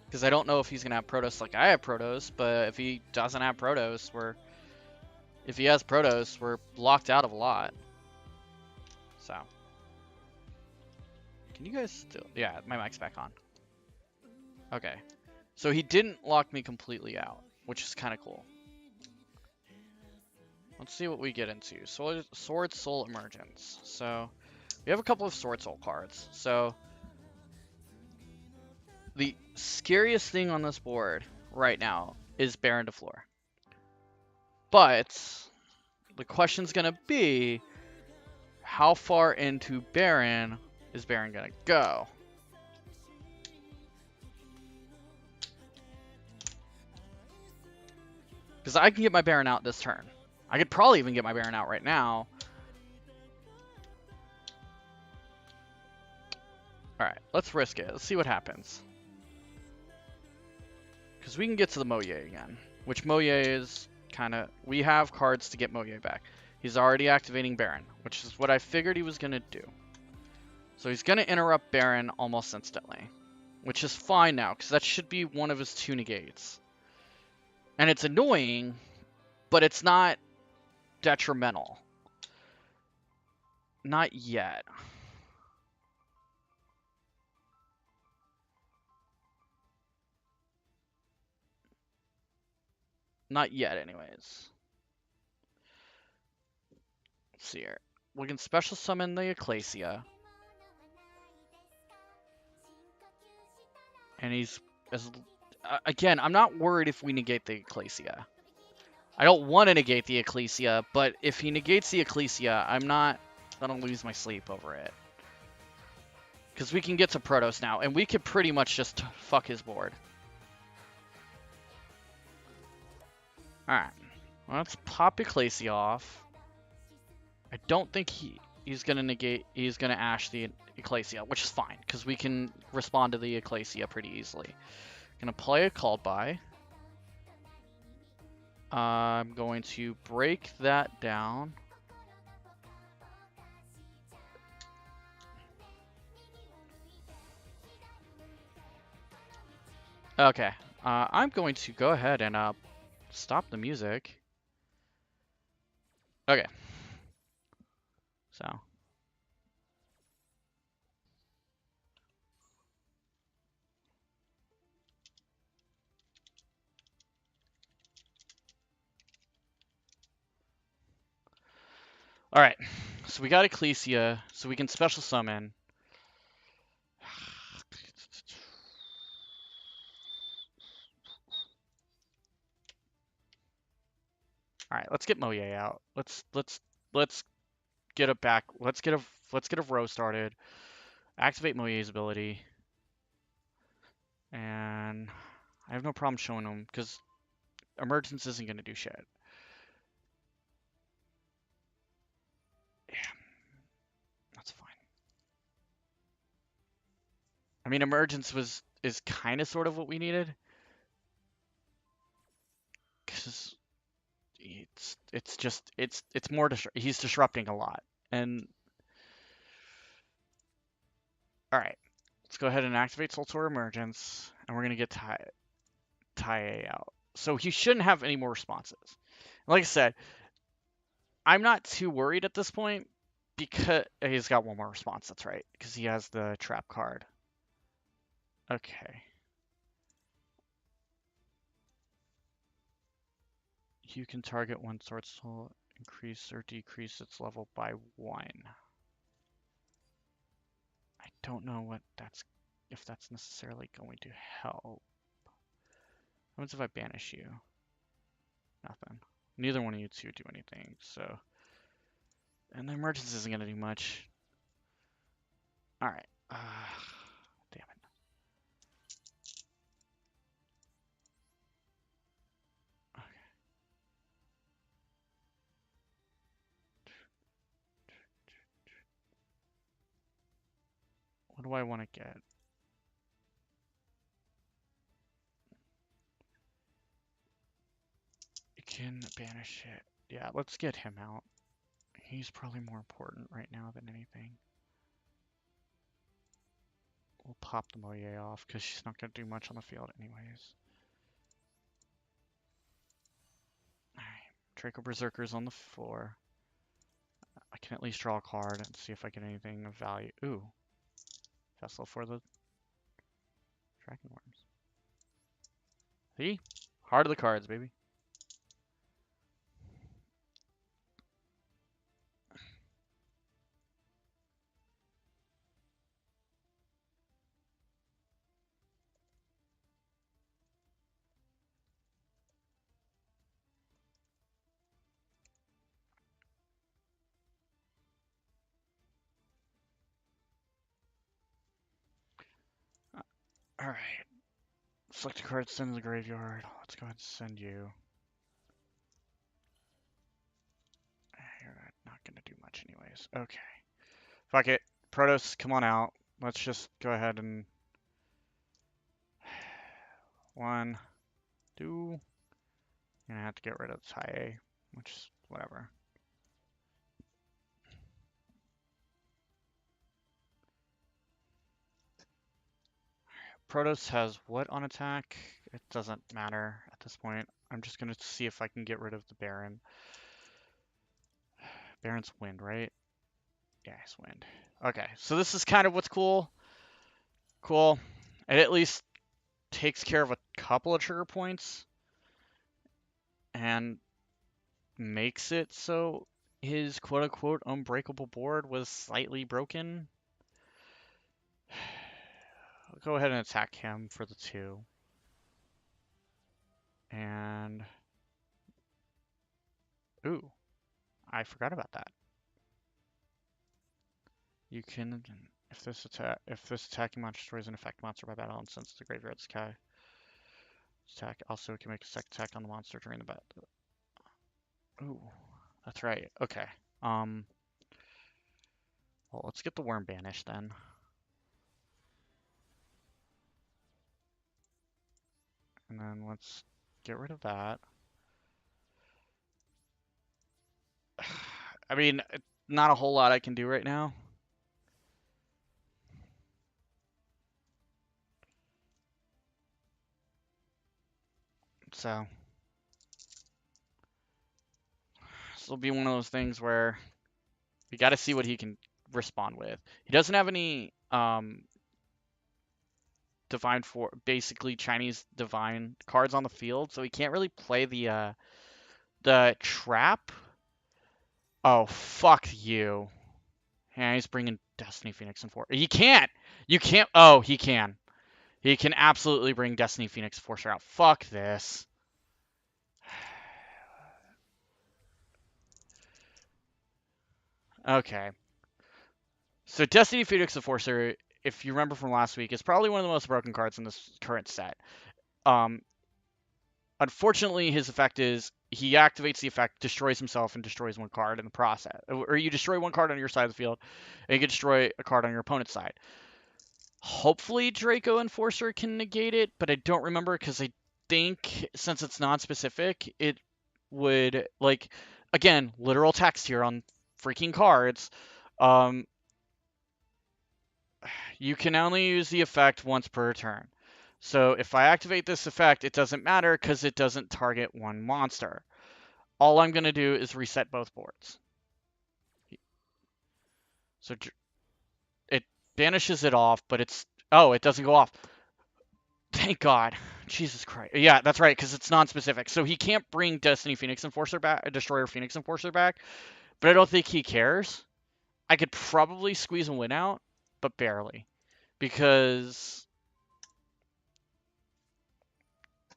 because I don't know if he's going to have Protos like I have Protos. But if he doesn't have Protos, if he has Protos, we're locked out of a lot. So. Can you guys still... Yeah, my mic's back on. Okay. So he didn't lock me completely out, which is kind of cool. Let's see what we get into. Sword Soul Emergence. So, we have a couple of Sword Soul cards. So, the scariest thing on this board right now is Baron de Fleur. But, the question's going to be, how far into Baron is Baron going to go? Because I can get my Baron out this turn. I could probably even get my Baron out right now. Alright, let's risk it. Let's see what happens. Because we can get to the Moye again. Which Moye is kind of... We have cards to get Moye back. He's already activating Baron, which is what I figured he was going to do. So he's going to interrupt Baron almost instantly, which is fine now, because that should be one of his 2 negates. And it's annoying, but it's not detrimental. Not yet. Not yet, anyways. Let's see here. We can special summon the Ecclesia. And he's... again, I'm not worried if we negate the Ecclesia. I don't want to negate the Ecclesia, but if he negates the Ecclesia, I'm not going to lose my sleep over it. Because we can get to Protoss now, and we could pretty much just fuck his board. Alright. Well, let's pop Ecclesia off. I don't think he's going to negate... He's going to Ash the Ecclesia, which is fine, because we can respond to the Ecclesia pretty easily. Gonna play a Called By. I'm going to break that down. Okay. I'm going to go ahead and stop the music. Okay. So. Alright. So we got Ecclesia, so we can special summon. Alright, let's get Moye out. Let's get a back. Let's get a row started. Activate Moye's ability. And I have no problem showing him because Emergence isn't going to do shit. Yeah, that's fine. I mean, Emergence is kind of sort of what we needed. Because it's more he's disrupting a lot. And all right, let's go ahead and activate Sultor Emergence, and we're gonna get Tai out. So he shouldn't have any more responses. Like I said, I'm not too worried at this point because he's got one more response. That's right, because he has the trap card. Okay. You can target one sword soul, increase or decrease its level by 1. I don't know if that's necessarily going to help. What happens if I banish you? Nothing. Neither one of you two do anything, so. And the emergence isn't going to do much. Alright. Damn it. Okay. What do I want to get? You can banish it. Yeah, let's get him out. He's probably more important right now than anything. We'll pop the Moye off because she's not going to do much on the field anyways. Alright, Draco Berserker's on the floor. I can at least draw a card and see if I get anything of value. Ooh. Vessel for the Dragon Worms. See? Heart of the cards, baby. Alright. Select a card, send to the graveyard. Let's go ahead and send you. You're not gonna do much anyways. Okay. Fuck it. Protoss, come on out. Let's just go ahead and... 1, 2... You're gonna have to get rid of the Tai, which is whatever. Protoss has what on attack? It doesn't matter at this point. I'm just gonna see if I can get rid of the Baron. Baron's wind, right? Yeah, it's wind. Okay, so this is kind of what's cool. Cool. It at least takes care of a couple of trigger points and makes it so his quote-unquote unbreakable board was slightly broken. I'll go ahead and attack him for the 2. And ooh, I forgot about that. You can, if this attacking monster destroys an effect monster by battle and sends to the graveyard sky. Attack also can make a second attack on the monster during the battle. Ooh, that's right. Okay. Well, let's get the worm banished then. And then let's get rid of that. I mean, not a whole lot I can do right now. So, this will be one of those things where we got to see what he can respond with. He doesn't have any divine for basically Chinese divine cards on the field, so he can't really play the trap. Oh, fuck you. Yeah, he's bringing Destiny Phoenix and Force. He can't. You can't. Oh, he can. He can absolutely bring Destiny Phoenix Forcer out. Fuck this. Okay. So Destiny Phoenix Enforcer, if you remember from last week, is probably one of the most broken cards in this current set. Unfortunately, his effect is he activates the effect, destroys himself, and destroys one card in the process. Or you destroy one card on your side of the field, and you can destroy a card on your opponent's side. Hopefully Draco Enforcer can negate it, but I don't remember because I think since it's non-specific, it would, like, again, literal text here on freaking cards. You can only use the effect once per turn. So if I activate this effect, it doesn't matter because it doesn't target one monster. All I'm going to do is reset both boards. So it banishes it off, but it's... Oh, it doesn't go off. Thank God. Jesus Christ. Yeah, that's right, because it's non-specific. So he can't bring Destiny Phoenix Enforcer back, Destroyer Phoenix Enforcer back, but I don't think he cares. I could probably squeeze a win out, but barely. Because...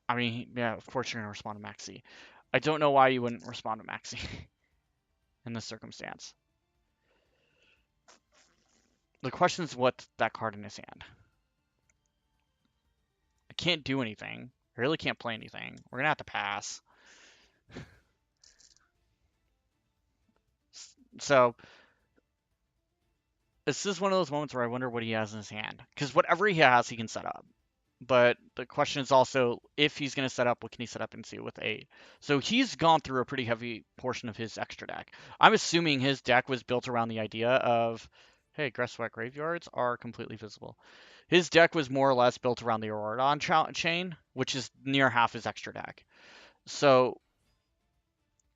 I mean, yeah, of course you're going to respond to Maxi. I don't know why you wouldn't respond to Maxi in this circumstance. The question is what's that card in his hand. I can't do anything. I really can't play anything. We're going to have to pass. So, this is one of those moments where I wonder what he has in his hand. Because whatever he has, he can set up. But the question is also, if he's going to set up, what can he set up into with 8? So he's gone through a pretty heavy portion of his extra deck. I'm assuming his deck was built around the idea of, hey, Gresswet graveyards are completely visible. His deck was more or less built around the Aurodon chain, which is near half his extra deck. So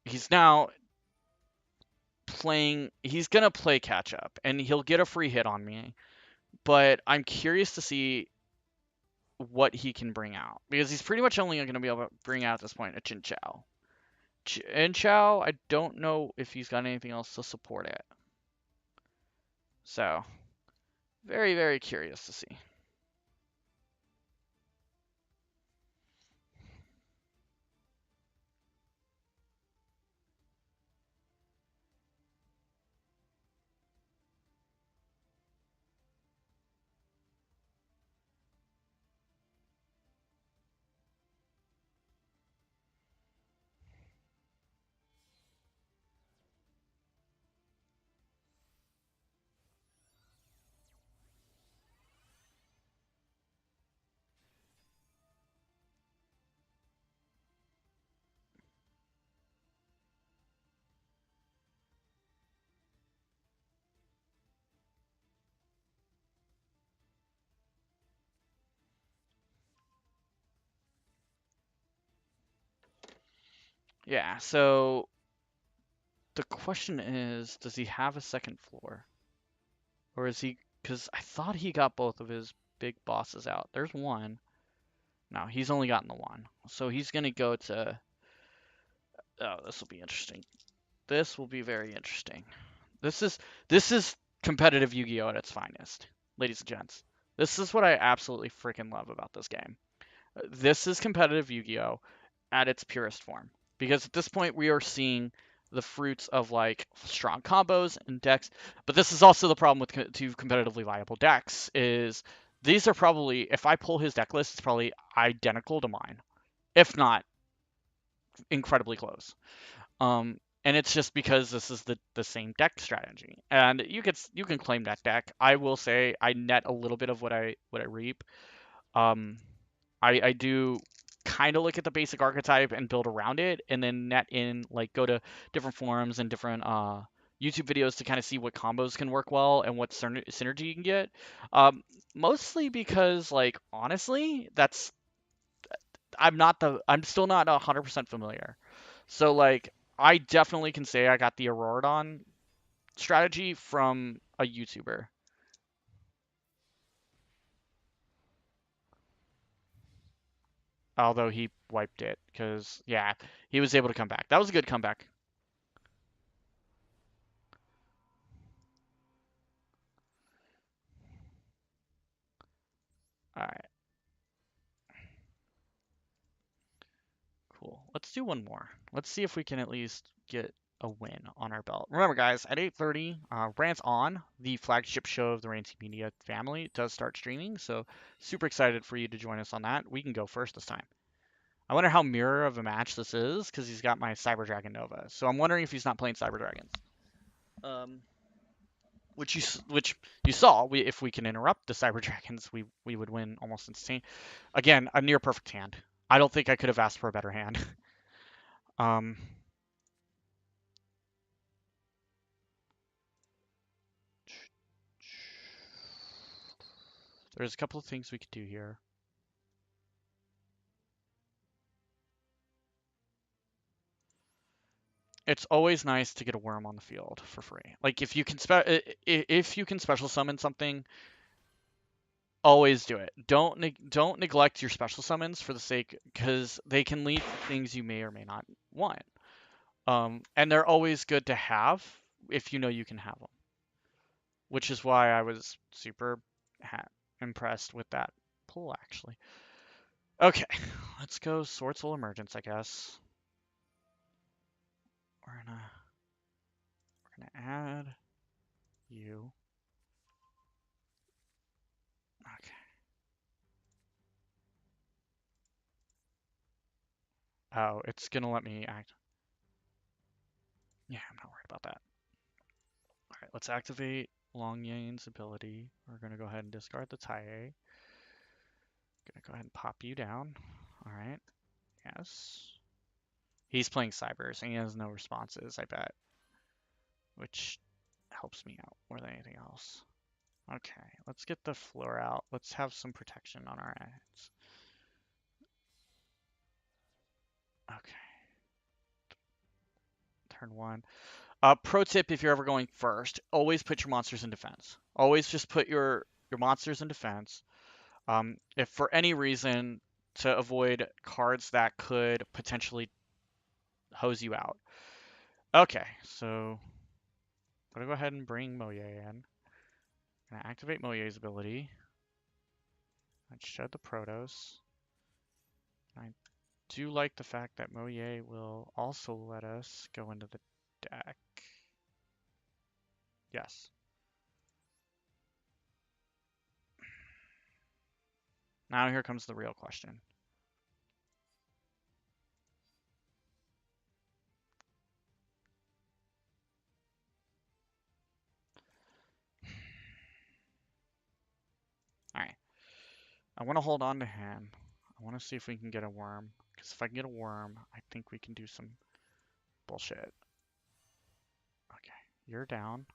he's now playing, he's going to play catch up, and he'll get a free hit on me. But I'm curious to see what he can bring out, because he's pretty much only going to be able to bring out at this point a Chinchou. Chinchou, I don't know if he's got anything else to support it. So, very, very curious to see. Yeah, so the question is, does he have a second floor? Or is he, because I thought he got both of his big bosses out. There's one. No, he's only gotten the one. So he's going to go to, oh, this will be interesting. This will be very interesting. This is this is competitive Yu-Gi-Oh at its finest, ladies and gents. This is what I absolutely freaking love about this game. This is competitive Yu-Gi-Oh at its purest form. Because at this point we are seeing the fruits of like strong combos and decks, but this is also the problem with two competitively viable decks is these are probably, if I pull his deck list, it's probably identical to mine, if not incredibly close. And it's just because this is the same deck strategy, and you can claim that deck. I will say I net a little bit of what I reap. Um, I do kind of look at the basic archetype and build around it, and then net in like go to different forums and different YouTube videos to kind of see what combos can work well and what synergy you can get. Um, Mostly because like honestly, that's I'm still not 100% familiar. So like I definitely can say I got the Auroradon strategy from a YouTuber. Although he wiped it because yeah, he was able to come back. That was a good comeback. All right, cool. Let's do one more. Let's see if we can at least get a win on our belt. Remember, guys, at 8:30, Rants On, the flagship show of the Ranty Media family, does start streaming. So super excited for you to join us on that. We can go first this time. I wonder how mirror of a match this is because he's got my Cyber Dragon Nova. So I'm wondering if he's not playing Cyber Dragons. Um, which you saw. If we can interrupt the Cyber Dragons, we would win almost insane. Again, a near perfect hand. I don't think I could have asked for a better hand. um, there's a couple of things we could do here. It's always nice to get a worm on the field for free. Like if you can special summon something, always do it. Don't neglect your special summons for the sake because they can lead to things you may or may not want. And they're always good to have if you know you can have them, which is why I was super impressed with that pull actually. Okay, let's go Sword Soul Emergence, I guess. We're gonna add you. Okay. Oh, it's gonna let me act. Yeah, I'm not worried about that. All right, let's activate Long Yang's ability. We're gonna go ahead and discard the Tai. Gonna go ahead and pop you down. All right. Yes. He's playing Cybers and he has no responses, I bet, which helps me out more than anything else. Okay, let's get the floor out. Let's have some protection on our ends. Okay. Turn one. Pro tip if you're ever going first, always put your monsters in defense. Always just put your monsters in defense. If for any reason to avoid cards that could potentially hose you out. Okay, so I'm gonna go ahead and bring Moye in. I'm gonna activate Moye's ability. I'd shed the Protos. I do like the fact that Moye will also let us go into the deck. Yes. Now here comes the real question. Alright. I want to hold on to him. I want to see if we can get a worm. Because if I can get a worm, I think we can do some bullshit. Okay, you're down.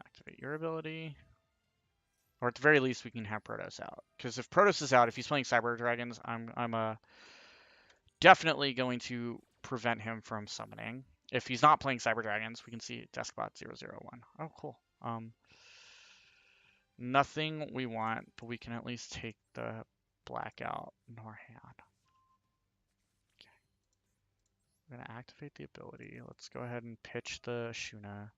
Activate your ability. Or at the very least, we can have Protoss out. Because if Protoss is out, if he's playing Cyber Dragons, I'm definitely going to prevent him from summoning. If he's not playing Cyber Dragons, we can see Deskbot001. Oh, cool. Nothing we want, but we can at least take the blackout in our hand. Okay. We're going to activate the ability. Let's go ahead and pitch the Shuna.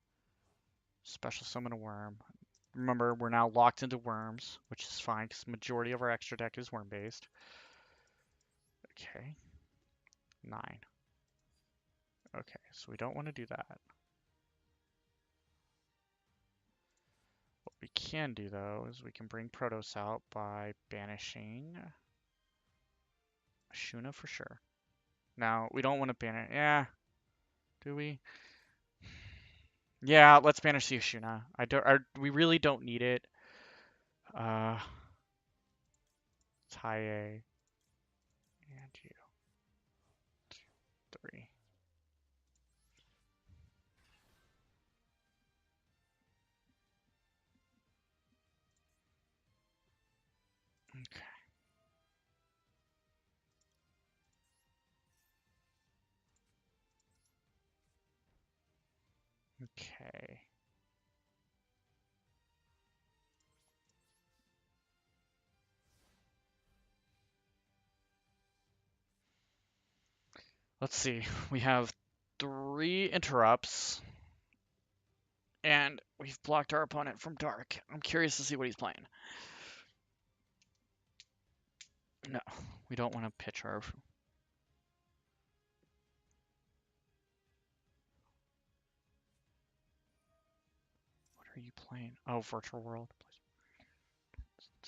Special summon a worm. Remember, we're now locked into worms, which is fine because the majority of our extra deck is worm-based. Okay. 9. Okay, so we don't want to do that. What we can do, though, is we can bring Protoss out by banishing Shuna for sure. Now, we don't want to banish... Yeah. Do we? Yeah, let's banish the Ashuna. We really don't need it. Taie and you. 3. Okay. Okay. Let's see. We have 3 interrupts. And we've blocked our opponent from dark. I'm curious to see what he's playing. No, we don't want to pitch our... What are you playing? Oh, Virtual World.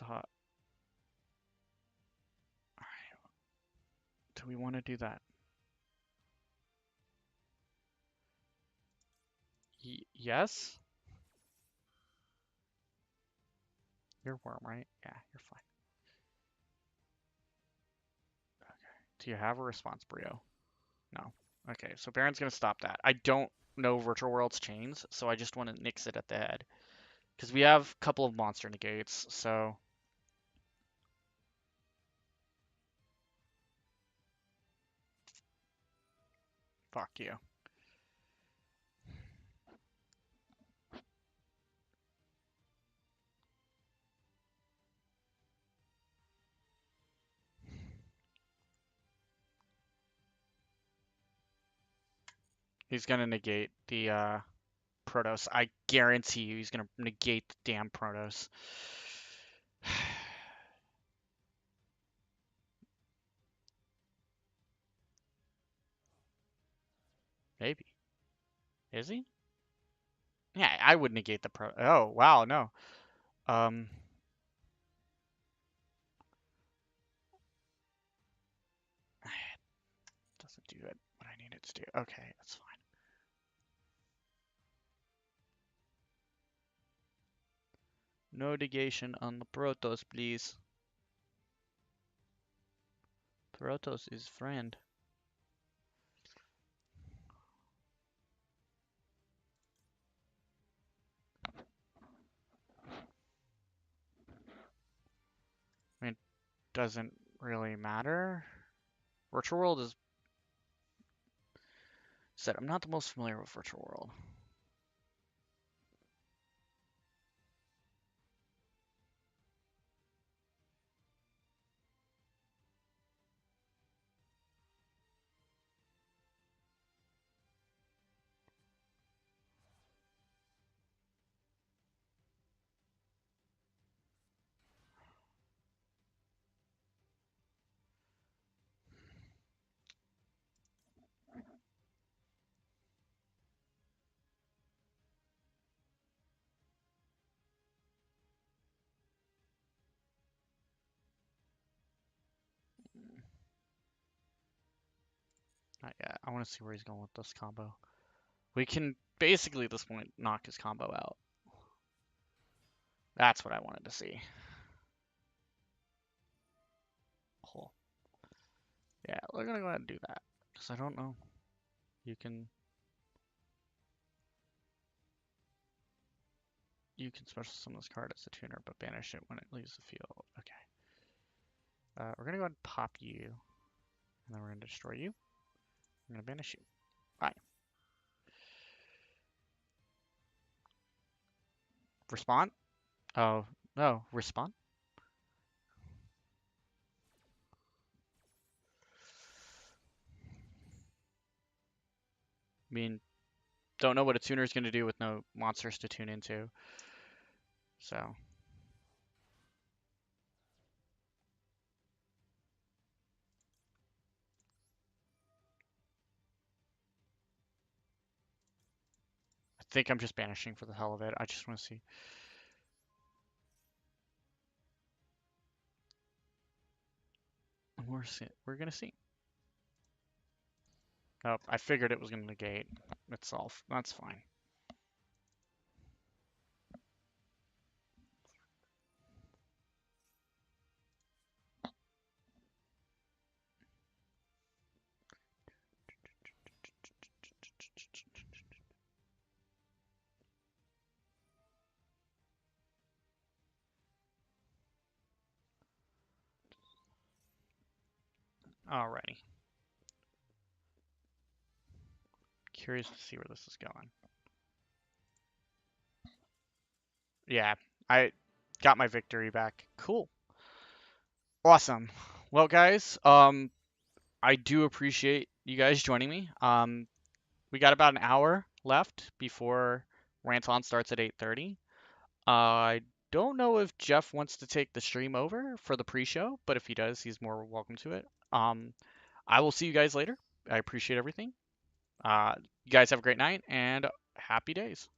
Alright. Do we want to do that? Yes? You're worm, right? Yeah, you're fine. Okay. Do you have a response, Brio? No. Okay, so Baron's gonna stop that. I don't know Virtual World's chains, so I just want to nix it at the head. Because we have a couple of monster negates, so... Fuck you. He's gonna negate the Protoss. I guarantee you he's gonna negate the damn Protoss. Maybe. Is he? Yeah, I would negate the Pro. Oh, wow, no. Doesn't do it what I need it to do. Okay, that's fine. No negation on the Protoss, please. Protoss is friend. I mean, doesn't really matter. Virtual World is... Said, I'm not the most familiar with Virtual World. Not yet. I want to see where he's going with this combo. We can basically at this point knock his combo out. That's what I wanted to see. Cool. Yeah, we're gonna go ahead and do that. Because I don't know. You can special summon this card as a tuner, but banish it when it leaves the field. Okay. We're gonna go ahead and pop you. And then we're going to destroy you. I'm going to banish you. Bye. Respond? Oh, no. Respond? I mean, don't know what a tuner is going to do with no monsters to tune into. So. I think I'm just banishing for the hell of it. I just want to see. We're going to see. Oh, I figured it was going to negate itself. That's fine. Alrighty. Curious to see where this is going. Yeah, I got my victory back. Cool. Awesome. Well, guys, I do appreciate you guys joining me. We got about an hour left before Rant-On starts at 8:30. I don't know if Jeff wants to take the stream over for the pre-show, but if he does, he's more welcome to it. I will see you guys later. I appreciate everything. You guys have a great night and happy days.